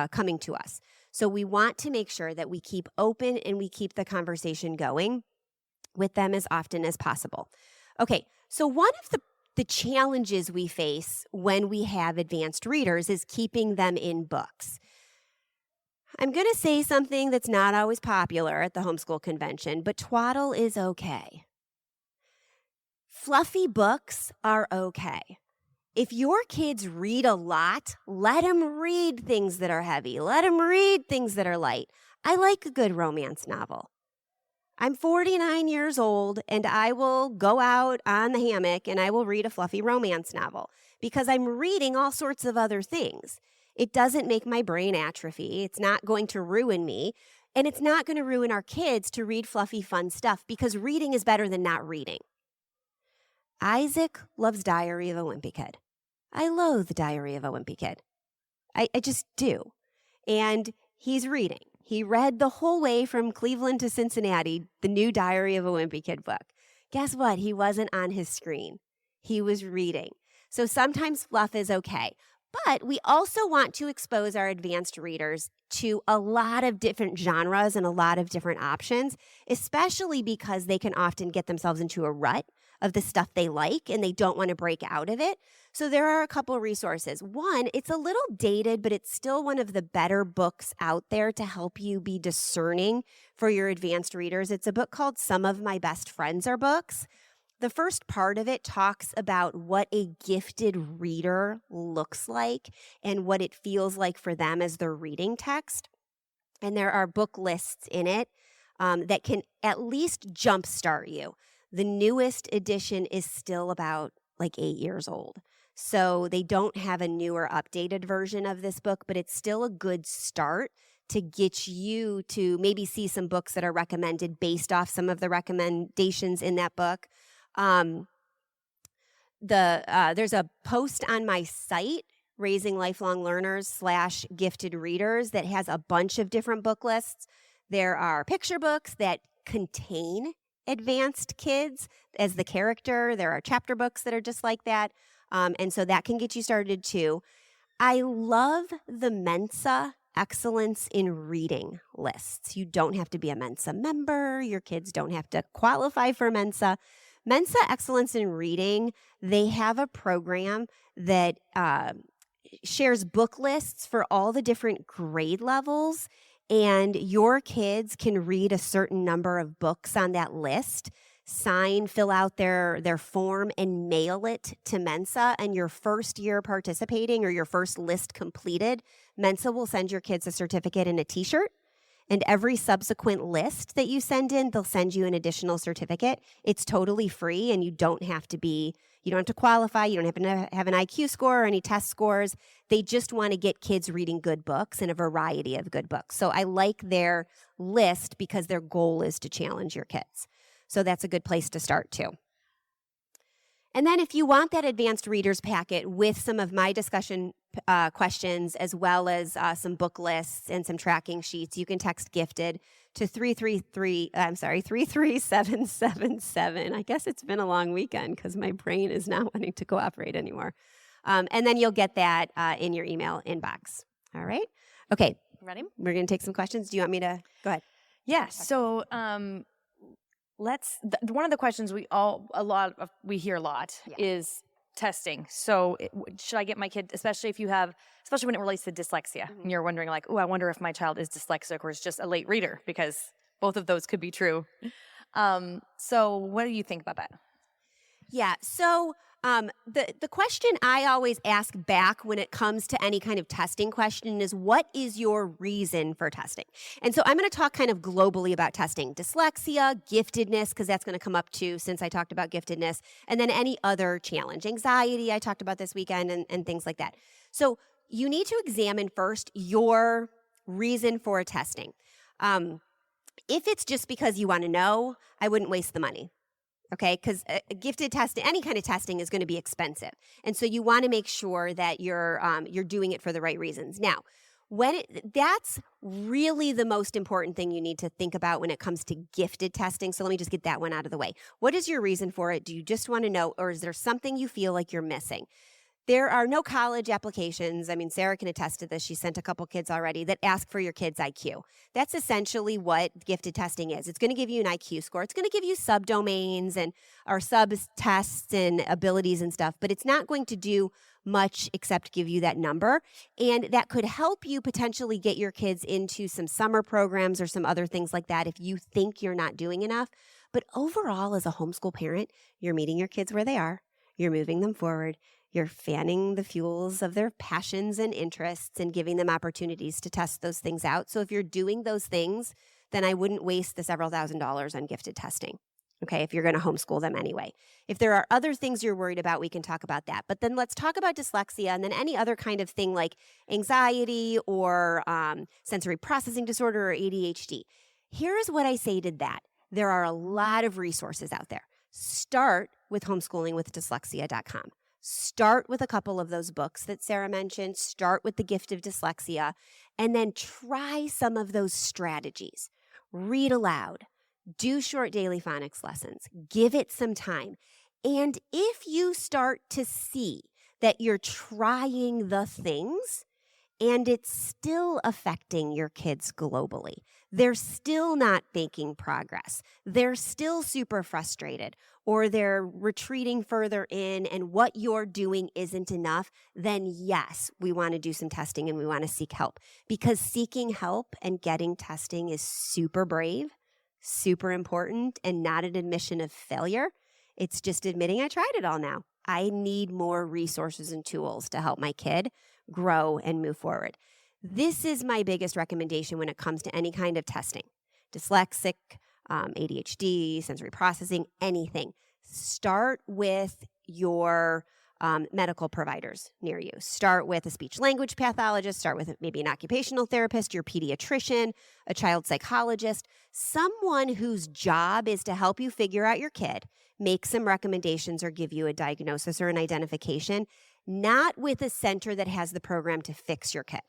coming to us. So we want to make sure that we keep open and we keep the conversation going with them as often as possible. Okay, so one of the challenges we face when we have advanced readers is keeping them in books. I'm going to say something that's not always popular at the homeschool convention, but twaddle is okay. Fluffy books are okay. If your kids read a lot, let them read things that are heavy. Let them read things that are light. I like a good romance novel. I'm 49 years old, and I will go out on the hammock and I will read a fluffy romance novel because I'm reading all sorts of other things. It doesn't make my brain atrophy. It's not going to ruin me, and it's not going to ruin our kids to read fluffy, fun stuff, because reading is better than not reading. Isaac loves Diary of a Wimpy Kid. I loathe Diary of a Wimpy Kid. I just do. And he's reading. He read the whole way from Cleveland to Cincinnati, the new Diary of a Wimpy Kid book. Guess what? He wasn't on his screen. He was reading. So sometimes fluff is okay. But we also want to expose our advanced readers to a lot of different genres and a lot of different options, especially because they can often get themselves into a rut of the stuff they like and they don't want to break out of it. So there are a couple resources. One, it's a little dated, but it's still one of the better books out there to help you be discerning for your advanced readers. It's a book called Some of My Best Friends Are Books. The first part of it talks about what a gifted reader looks like and what it feels like for them as they're reading text. And there are book lists in it that can at least jumpstart you. The newest edition is still about like 8 years old. So they don't have a newer updated version of this book, but it's still a good start to get you to maybe see some books that are recommended based off some of the recommendations in that book. There's a post on my site, Raising Lifelong Learners / Gifted Readers, that has a bunch of different book lists. There are picture books that contain advanced kids as the character. There are chapter books that are just like that. And so that can get you started too. I love the Mensa Excellence in Reading lists. You don't have to be a Mensa member. Your kids don't have to qualify for Mensa. Mensa Excellence in Reading, they have a program that shares book lists for all the different grade levels, and your kids can read a certain number of books on that list, fill out their form, and mail it to Mensa. And your first year participating, or your first list completed, Mensa will send your kids a certificate and a t-shirt. And every subsequent list that you send in, they'll send you an additional certificate. It's totally free, and you don't have to qualify. You don't have to have an IQ score or any test scores. They just want to get kids reading good books and a variety of good books. So I like their list because their goal is to challenge your kids. So that's a good place to start too. And then if you want that advanced readers packet with some of my discussion questions, as well as some book lists and some tracking sheets, you can text GIFTED to 33777. I guess it's been a long weekend because my brain is not wanting to cooperate anymore. And then you'll get that in your email inbox. All right? Okay.
Ready?
We're going to take some questions. Do you want me to go ahead?
Yeah. So one of the questions we hear a lot is testing. So should I get my kid, especially when it relates to dyslexia, and you're wondering like, I wonder if my child is dyslexic or is just a late reader, because both of those could be true. So what do you think about that?
Yeah. So the question I always ask back when it comes to any kind of testing question is, what is your reason for testing? And so I'm going to talk kind of globally about testing: dyslexia, giftedness, because that's going to come up too since I talked about giftedness, and then any other challenge, anxiety I talked about this weekend, and things like that. So you need to examine first your reason for testing. If it's just because you want to know, I wouldn't waste the money. Okay, because gifted testing, any kind of testing, is going to be expensive, and so you want to make sure that you're doing it for the right reasons. Now, that's really the most important thing you need to think about when it comes to gifted testing. So let me just get that one out of the way. What is your reason for it? Do you just want to know, or is there something you feel like you're missing? There are no college applications. I mean, Sarah can attest to this. She sent a couple kids already that ask for your kid's IQ. That's essentially what gifted testing is. It's going to give you an IQ score. It's going to give you subdomains or sub-tests and abilities and stuff, but it's not going to do much except give you that number. And that could help you potentially get your kids into some summer programs or some other things like that if you think you're not doing enough. But overall, as a homeschool parent, you're meeting your kids where they are. You're moving them forward. You're fanning the fuels of their passions and interests and giving them opportunities to test those things out. So if you're doing those things, then I wouldn't waste the several $1,000s on gifted testing, okay, if you're going to homeschool them anyway. If there are other things you're worried about, we can talk about that. But then let's talk about dyslexia, and then any other kind of thing like anxiety or sensory processing disorder or ADHD. Here's what I say to that. There are a lot of resources out there. Start with homeschoolingwithdyslexia.com. Start with a couple of those books that Sarah mentioned. Start with The Gift of Dyslexia, and then try some of those strategies. Read aloud. Do short daily phonics lessons. Give it some time. And if you start to see that you're trying the things and it's still affecting your kids globally, they're still not making progress, they're still super frustrated, or they're retreating further in, and what you're doing isn't enough, then yes, we want to do some testing and we want to seek help. Because seeking help and getting testing is super brave, super important, and not an admission of failure. It's just admitting I tried it all now. I need more resources and tools to help my kid grow and move forward. This is my biggest recommendation when it comes to any kind of testing. Dyslexic, ADHD, sensory processing, anything. Start with your medical providers near you. Start with a speech language pathologist. Start with maybe an occupational therapist, your pediatrician, a child psychologist, someone whose job is to help you figure out your kid, make some recommendations, or give you a diagnosis or an identification, not with a center that has the program to fix your kid.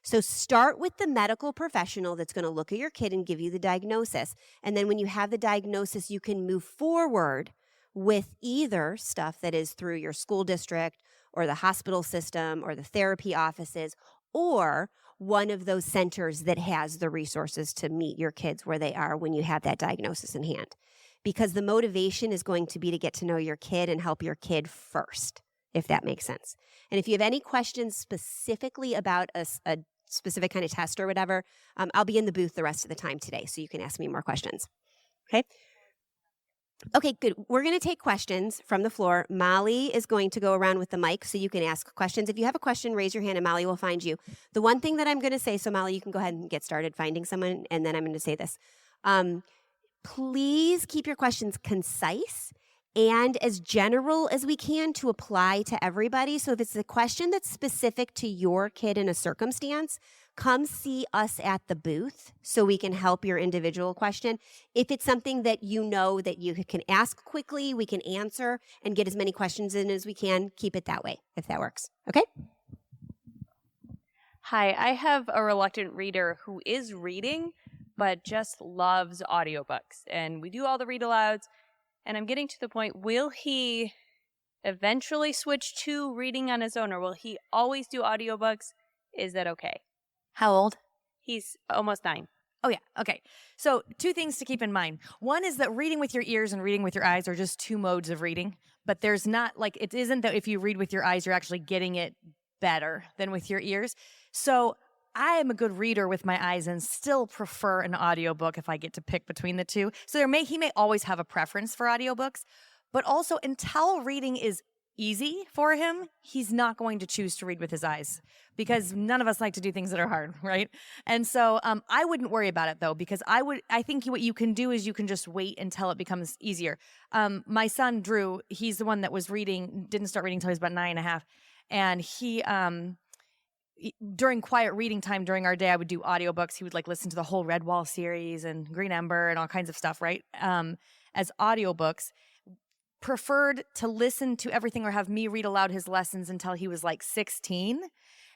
So start with the medical professional that's going to look at your kid and give you the diagnosis. And then when you have the diagnosis, you can move forward with either stuff that is through your school district or the hospital system or the therapy offices, or one of those centers that has the resources to meet your kids where they are when you have that diagnosis in hand. Because the motivation is going to be to get to know your kid and help your kid first. if that makes sense. And if you have any questions specifically about a specific kind of test or whatever, I'll be in the booth the rest of the time today, so you can ask me more questions. Okay? Okay, good. We're going to take questions from the floor. Molly is going to go around with the mic so you can ask questions. If you have a question, raise your hand and Molly will find you. The one thing that I'm going to say, so Molly, you can go ahead and get started finding someone, and then I'm going to say this. Please keep your questions concise and as general as we can to apply to everybody. So if it's a question that's specific to your kid in a circumstance, come see us at the booth so we can help your individual question. If it's something that you know that you can ask quickly, we can answer and get as many questions in as we can, keep it that way, if that works. Okay?
Hi, I have a reluctant reader who is reading, but just loves audiobooks. And we do all the read alouds. And I'm getting to the point, will he eventually switch to reading on his own, or will he always do audiobooks? Is that okay?
How old?
He's almost 9.
Oh, yeah. Okay. So 2 things to keep in mind. One is that reading with your ears and reading with your eyes are just 2 modes of reading. But there's not, like, it isn't that if you read with your eyes, you're actually getting it better than with your ears. So I am a good reader with my eyes and still prefer an audiobook if I get to pick between the 2. So he may always have a preference for audiobooks, but also until reading is easy for him, he's not going to choose to read with his eyes because none of us like to do things that are hard, right? And so I wouldn't worry about it though, because I think what you can do is you can just wait until it becomes easier. My son, Drew, he's the one that was didn't start reading until he was about 9.5. And he, during quiet reading time during our day, I would do audiobooks. He would listen to the whole Redwall series and Green Ember and all kinds of stuff, right? As audiobooks. Preferred to listen to everything or have me read aloud his lessons until he was 16.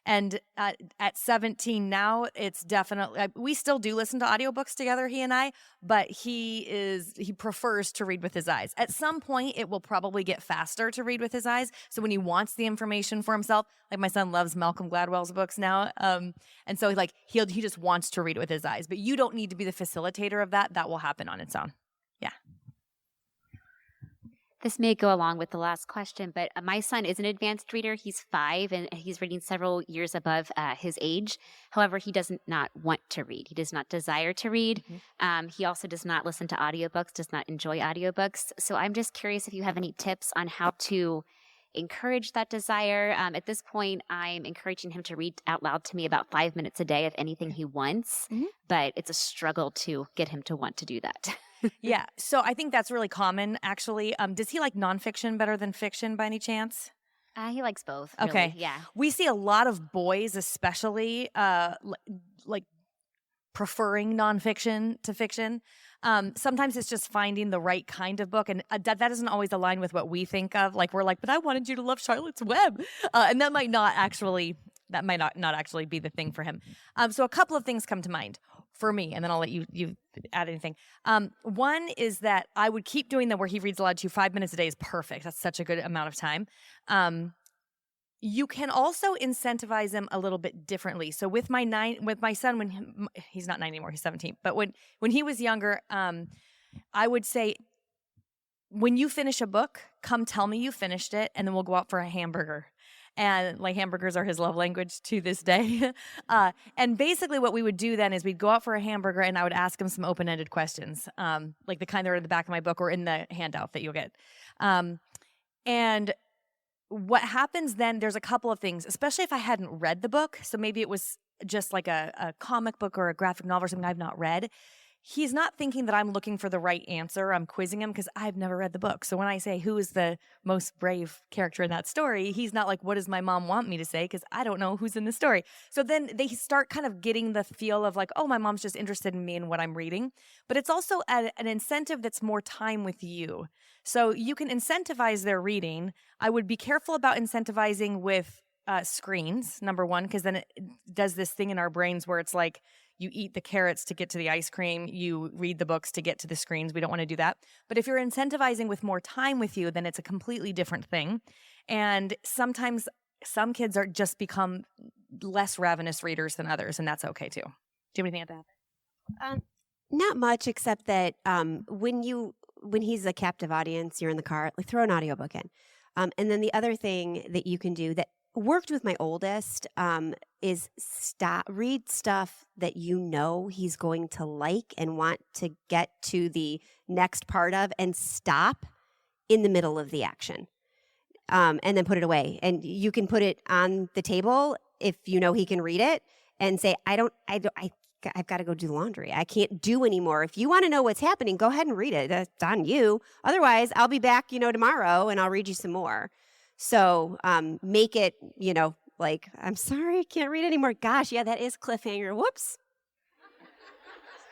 And at 17 now, it's definitely, we still do listen to audiobooks together, he and I, but he prefers to read with his eyes. At some point, it will probably get faster to read with his eyes. So when he wants the information for himself, my son loves Malcolm Gladwell's books now. And so he just wants to read with his eyes, but you don't need to be the facilitator of that. That will happen on its own. Yeah.
This may go along with the last question, but my son is an advanced reader. He's 5 and he's reading several years above his age. However, he does not want to read. He does not desire to read. Mm-hmm. He also does not listen to audiobooks, does not enjoy audiobooks. So I'm just curious if you have any tips on how to encourage that desire. At this point, I'm encouraging him to read out loud to me about 5 minutes a day of anything he wants, but it's a struggle to get him to want to do that.
Yeah. So I think that's really common, actually. Does he like nonfiction better than fiction by any chance?
He likes both.
Okay.
Really. Yeah.
We see a lot of boys, especially, preferring nonfiction to fiction. Sometimes it's just finding the right kind of book, and that doesn't always align with what we think of. We're but I wanted you to love Charlotte's Web, and that might not actually be the thing for him. So a couple of things come to mind for me, and then I'll let you add anything. One is that I would keep doing that where he reads aloud to you 5 minutes a day is perfect. That's such a good amount of time. You can also incentivize him a little bit differently. So with my son, when he's not 9 anymore, he's 17. But when he was younger, I would say, when you finish a book, come tell me you finished it, and then we'll go out for a hamburger. And hamburgers are his love language to this day. And basically what we would do then is we'd go out for a hamburger and I would ask him some open-ended questions, like the kind that are in the back of my book or in the handout that you'll get. And what happens then, there's a couple of things, especially if I hadn't read the book. So maybe it was just like a comic book or a graphic novel or something I've not read. He's not thinking that I'm looking for the right answer. I'm quizzing him because I've never read the book. So when I say, who is the most brave character in that story, he's not like, what does my mom want me to say? Because I don't know who's in the story. So then they start kind of getting the feel of oh, my mom's just interested in me and what I'm reading. But it's also an incentive that's more time with you. So you can incentivize their reading. I would be careful about incentivizing with screens, number one, because then it does this thing in our brains where it's you eat the carrots to get to the ice cream, you read the books to get to the screens. We don't want to do that. But if you're incentivizing with more time with you, then it's a completely different thing. And sometimes some kids just become less ravenous readers than others, and that's okay too. Do you have anything to add?
Not much, except that when he's a captive audience, you're in the car, throw an audiobook in. And then the other thing that you can do that worked with my oldest is read stuff that you know he's going to like and want to get to the next part of, and stop in the middle of the action. And then put it away. And you can put it on the table if you know he can read it, and say, I've got to go do the laundry. I can't do anymore. If you want to know what's happening, go ahead and read it. That's on you. Otherwise, I'll be back, tomorrow, and I'll read you some more. So make it, like, I'm sorry, I can't read anymore. Gosh, yeah, that is cliffhanger. Whoops.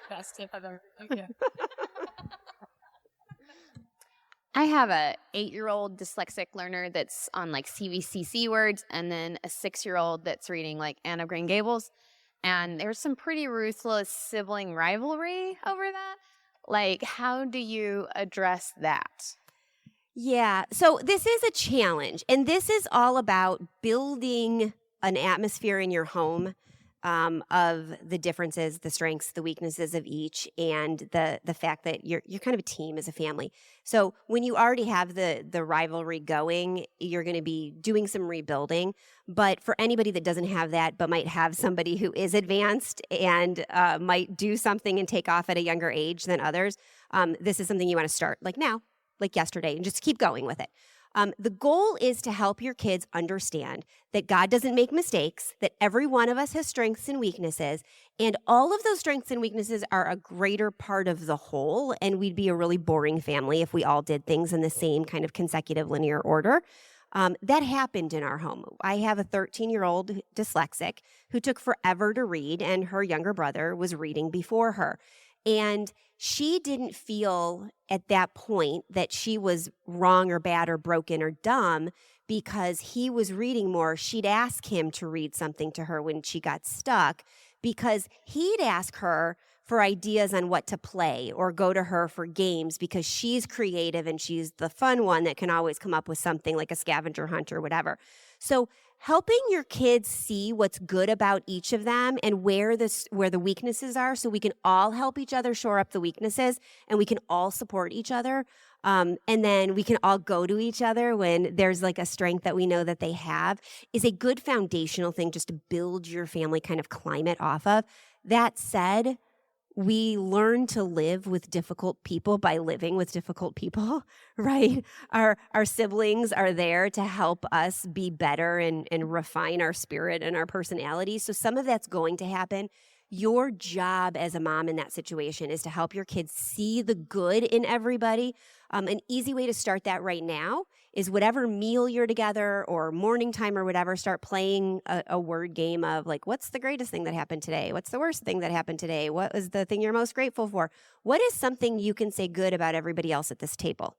Best tip I've ever heard. Yeah.
I have a 8-year-old dyslexic learner that's on like CVCC words, and then a 6-year-old that's reading like Anne of Green Gables. And there's some pretty ruthless sibling rivalry over that. Like, how do you address that?
Yeah, so this is a challenge, and this is all about building an atmosphere in your home of the differences, the strengths, the weaknesses of each, and the fact that you're kind of a team as a family. So when you already have the rivalry going, you're going to be doing some rebuilding. But for anybody that doesn't have that, but might have somebody who is advanced and might do something and take off at a younger age than others, this is something you want to start like now, like yesterday, and just keep going with it. The goal is to help your kids understand that God doesn't make mistakes, that every one of us has strengths and weaknesses, and all of those strengths and weaknesses are a greater part of the whole, and we'd be a really boring family if we all did things in the same kind of consecutive linear order. That happened in our home. I have a 13-year-old dyslexic who took forever to read, and her younger brother was reading before her. And she didn't feel at that point that she was wrong or bad or broken or dumb because he was reading more. She'd ask him to read something to her when she got stuck, because he'd ask her for ideas on what to play or go to her for games because she's creative and she's the fun one that can always come up with something like a scavenger hunt or whatever. So helping your kids see what's good about each of them and where the weaknesses are, so we can all help each other shore up the weaknesses, and we can all support each other. And then we can all go to each other when there's like a strength that we know that they have, is a good foundational thing just to build your family kind of climate off of. That said, we learn to live with difficult people by living with difficult people, right? Our siblings are there to help us be better and refine our spirit and our personality. So some of that's going to happen. Your job as a mom in that situation is to help your kids see the good in everybody. An easy way to start that right now is whatever meal you're together or morning time or whatever, start playing a word game of like, what's the greatest thing that happened today? What's the worst thing that happened today? What was the thing you're most grateful for? What is something you can say good about everybody else at this table?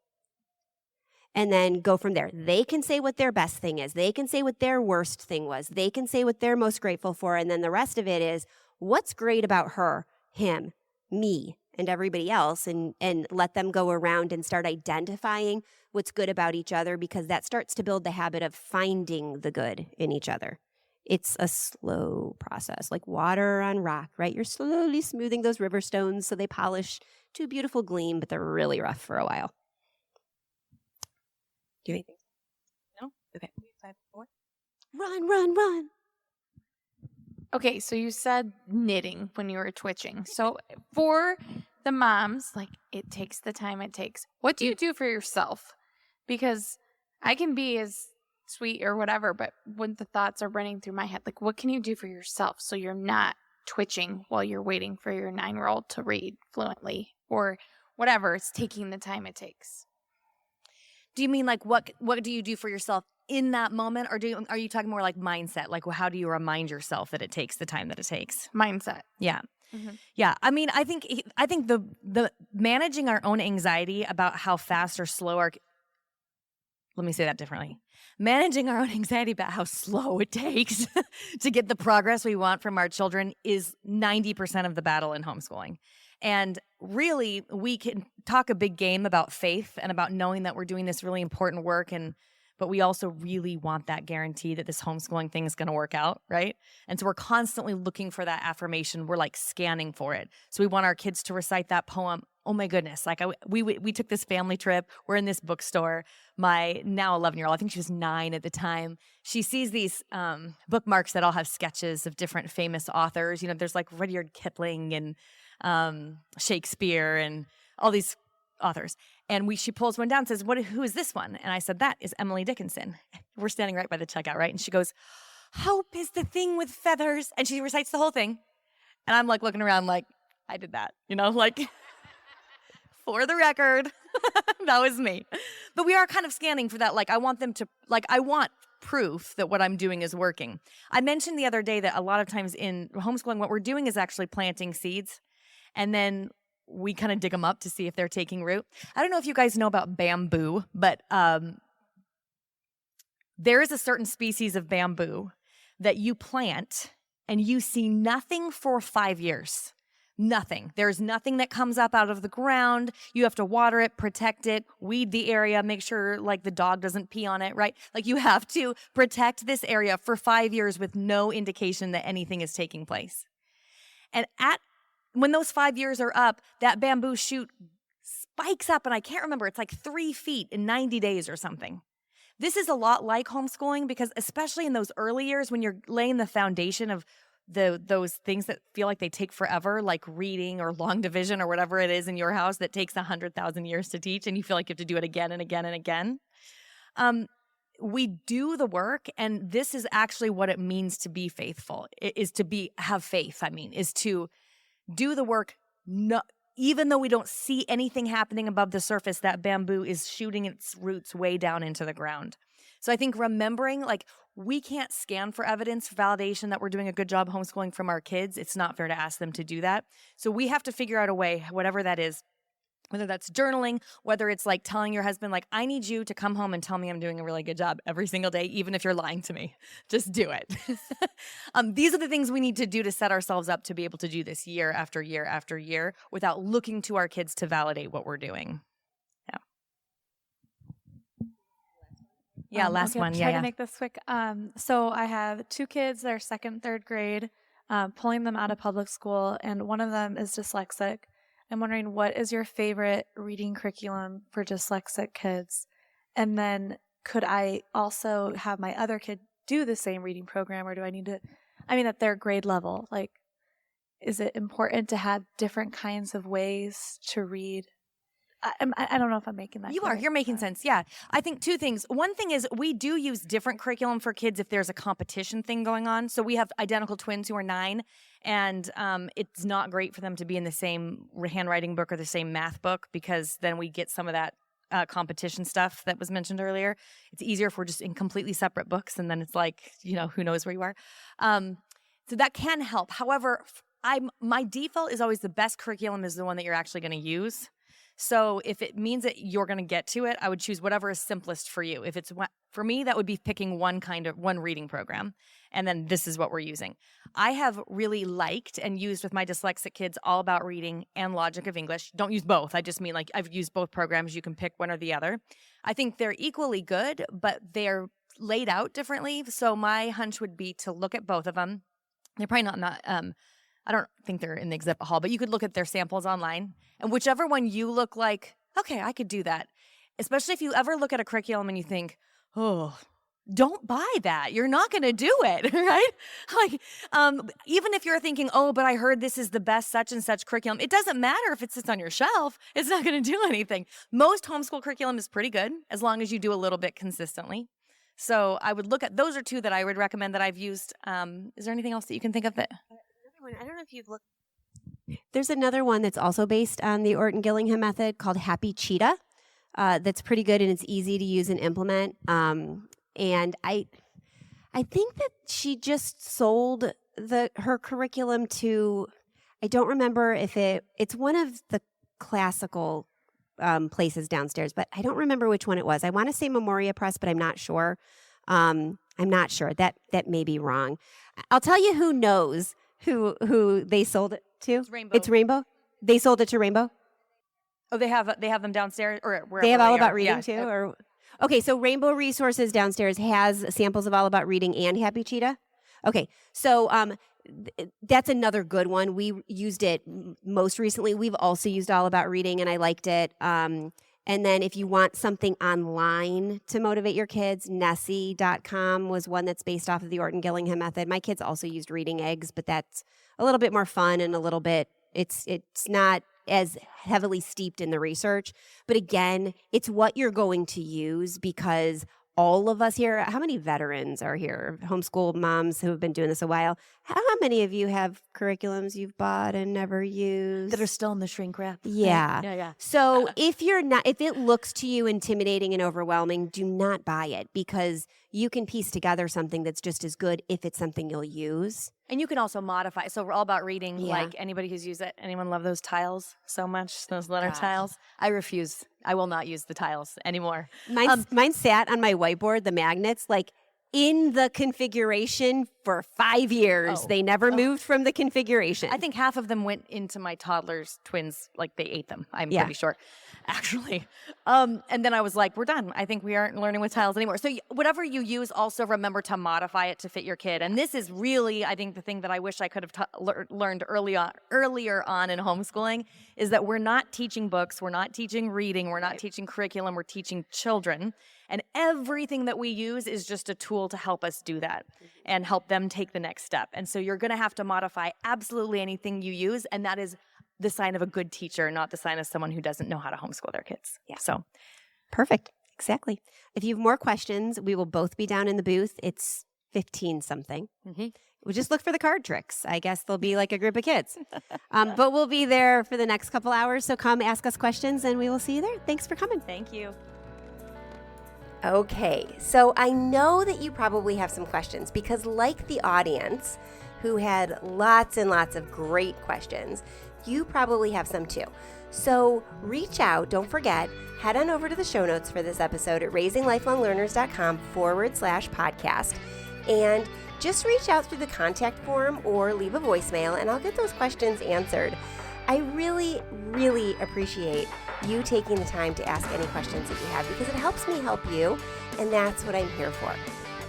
And then go from there. They can say what their best thing is. They can say what their worst thing was. They can say what they're most grateful for. And then the rest of it is, what's great about her, him, me, and everybody else, and let them go around and start identifying what's good about each other, because that starts to build the habit of finding the good in each other. It's a slow process, like water on rock, right? You're slowly smoothing those river stones so they polish to a beautiful gleam, but they're really rough for a while. Do you have anything?
No? Okay. 5, 4.
Run.
Okay, so you said knitting when you were twitching. So for the moms, like, it takes the time it takes. What do you do for yourself? Because I can be as sweet or whatever, but when the thoughts are running through my head, like, what can you do for yourself so you're not twitching while you're waiting for your 9-year-old to read fluently or whatever? It's taking the time it takes.
Do you mean like what do you do for yourself in that moment, or are you talking more like mindset? Like, how do you remind yourself that it takes the time that it takes?
Mindset.
Yeah.
Mm-hmm.
Yeah. I mean, I think the managing our own anxiety about how fast or slow let me say that differently. Managing our own anxiety about how slow it takes to get the progress we want from our children is 90% of the battle in homeschooling. And really, we can talk a big game about faith and about knowing that we're doing this really important work, but we also really want that guarantee that this homeschooling thing is going to work out, right? And so we're constantly looking for that affirmation. We're like scanning for it. So we want our kids to recite that poem. Oh my goodness. Like we took this family trip. We're in this bookstore. My now 11-year-old, I think she was 9 at the time, she sees these bookmarks that all have sketches of different famous authors. You know, there's like Rudyard Kipling and Shakespeare and all these authors. And she pulls one down and says, who is this one? And I said, that is Emily Dickinson. We're standing right by the checkout, right? And she goes, hope is the thing with feathers. And she recites the whole thing. And I'm like looking around like, I did that, you know, like for the record, that was me. But we are kind of scanning for that. Like I want proof that what I'm doing is working. I mentioned the other day that a lot of times in homeschooling, what we're doing is actually planting seeds. And then we kind of dig them up to see if they're taking root. I don't know if you guys know about bamboo, but there is a certain species of bamboo that you plant and you see nothing for 5 years. Nothing. There's nothing that comes up out of the ground. You have to water it, protect it, weed the area, make sure like the dog doesn't pee on it, right? Like you have to protect this area for 5 years with no indication that anything is taking place. And when those 5 years are up, that bamboo shoot spikes up, and I can't remember, it's like 3 feet in 90 days or something. This is a lot like homeschooling because especially in those early years when you're laying the foundation of those things that feel like they take forever, like reading or long division or whatever it is in your house that takes 100,000 years to teach, and you feel like you have to do it again and again and again. We do the work, and this is actually what it means to be faithful, is to have faith, is to do the work, even though we don't see anything happening above the surface, that bamboo is shooting its roots way down into the ground. So I think remembering, like, we can't scan for evidence, validation that we're doing a good job homeschooling from our kids. It's not fair to ask them to do that. So we have to figure out a way, whatever that is, whether that's journaling, whether it's like telling your husband, like, I need you to come home and tell me I'm doing a really good job every single day, even if you're lying to me. Just do it. These are the things we need to do to set ourselves up to be able to do this year after year after year without looking to our kids to validate what we're doing. Yeah, last one.
Try to make this quick. So I have 2 kids that are 2nd, 3rd grade, pulling them out of public school, and one of them is dyslexic. I'm wondering, what is your favorite reading curriculum for dyslexic kids? And then could I also have my other kid do the same reading program, or do I need to, at their grade level, like, is it important to have different kinds of ways to read? I don't know if I'm making that clear.
You're making sense. Yeah. I think 2 things. One thing is we do use different curriculum for kids if there's a competition thing going on. So we have identical twins who are 9, and it's not great for them to be in the same handwriting book or the same math book, because then we get some of that competition stuff that was mentioned earlier. It's easier if we're just in completely separate books, and then it's like, who knows where you are. So that can help. However, my default is always the best curriculum is the one that you're actually going to use. So if it means that you're going to get to it, I would choose whatever is simplest for you. If it's for me, that would be picking one reading program, and then this is what we're using. I have really liked and used with my dyslexic kids All About Reading and Logic of English. Don't use both. I just mean like I've used both programs. You can pick one or the other. I think they're equally good, but they're laid out differently. So my hunch would be to look at both of them. They're probably not I don't think they're in the exhibit hall, but you could look at their samples online, and whichever one you look like, okay, I could do that. Especially if you ever look at a curriculum and you think, oh, don't buy that. You're not going to do it, right? Like, even if you're thinking, oh, but I heard this is the best such and such curriculum, it doesn't matter if it sits on your shelf. It's not going to do anything. Most homeschool curriculum is pretty good as long as you do a little bit consistently. So I would look at, those are 2 that I would recommend that I've used. Is there anything else that you can think of that?
I don't know if you've looked. There's another one that's also based on the Orton-Gillingham method called Happy Cheetah. That's pretty good, and it's easy to use and implement. And I think that she just sold her curriculum to, I don't remember if it's one of the classical places downstairs, but I don't remember which one it was. I want to say Memoria Press, but I'm not sure. I'm not sure. That may be wrong. I'll tell you who knows who they sold it to. It's Rainbow. They sold it to Rainbow.
Oh, they have them downstairs, or wherever
they have All About Reading too, or Okay, so Rainbow Resources downstairs has samples of All About Reading and Happy Cheetah. Okay, so that's another good one. We used it most recently. We've also used All About Reading, and I liked it. And then if you want something online to motivate your kids, Nessie.com was one that's based off of the Orton Gillingham method. My kids also used Reading Eggs, but that's a little bit more fun and a little bit, it's not as heavily steeped in the research. But again, it's what you're going to use, because all of us here, how many veterans are here? Homeschool moms who have been doing this a while. How many of you have curriculums you've bought and never used?
That are still in the shrink wrap.
Yeah.
Yeah.
So if it looks to you intimidating and overwhelming, do not buy it, because you can piece together something that's just as good if it's something you'll use.
And you can also modify. So we're all about reading.
Yeah.
Like, anybody who's used it. Anyone love those tiles so much? Those letter tiles? I refuse. I will not use the tiles anymore.
Mine sat on my whiteboard, the magnets, like in the configuration for 5 years.
Oh.
They never moved from the configuration.
I think half of them went into my toddler's twins, like they ate them. I'm pretty sure, actually. And then I was like, we're done. I think we aren't learning with tiles anymore. So whatever you use, also remember to modify it to fit your kid. And this is really, I think, the thing that I wish I could have learned earlier on in homeschooling is that we're not teaching books, we're not teaching reading, we're not teaching curriculum, we're teaching children. And everything that we use is just a tool to help us do that and help them take the next step. And so you're going to have to modify absolutely anything you use. And that is the sign of a good teacher, not the sign of someone who doesn't know how to homeschool their kids.
Yeah.
So
perfect. Exactly. If you have more questions, we will both be down in the booth. It's 15 something.
Mm-hmm.
We'll just look for the card tricks. I guess there'll be like a group of kids. But we'll be there for the next couple hours. So come ask us questions and we will see you there. Thanks for coming.
thank you.
Okay, so I know that you probably have some questions, because like the audience who had lots and lots of great questions, you probably have some too. So reach out, don't forget, head on over to the show notes for this episode at raisinglifelonglearners.com/podcast, and just reach out through the contact form or leave a voicemail and I'll get those questions answered. I really, really appreciate you taking the time to ask any questions that you have, because it helps me help you, and that's what I'm here for.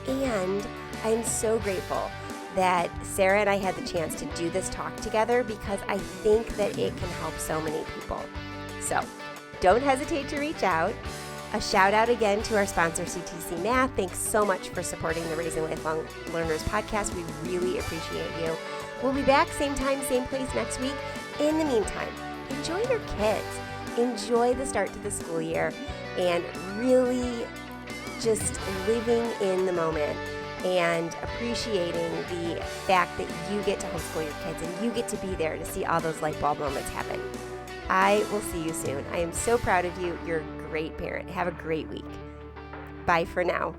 And I'm so grateful that Sarah and I had the chance to do this talk together, because I think that it can help so many people. So don't hesitate to reach out. A shout out again to our sponsor, CTC Math. Thanks so much for supporting the Raising Lifelong Learners podcast. We really appreciate you. We'll be back same time, same place next week. In the meantime, enjoy your kids. Enjoy the start to the school year and really just living in the moment and appreciating the fact that you get to homeschool your kids and you get to be there to see all those light bulb moments happen. I will see you soon. I am so proud of you. You're a great parent. Have a great week. Bye for now.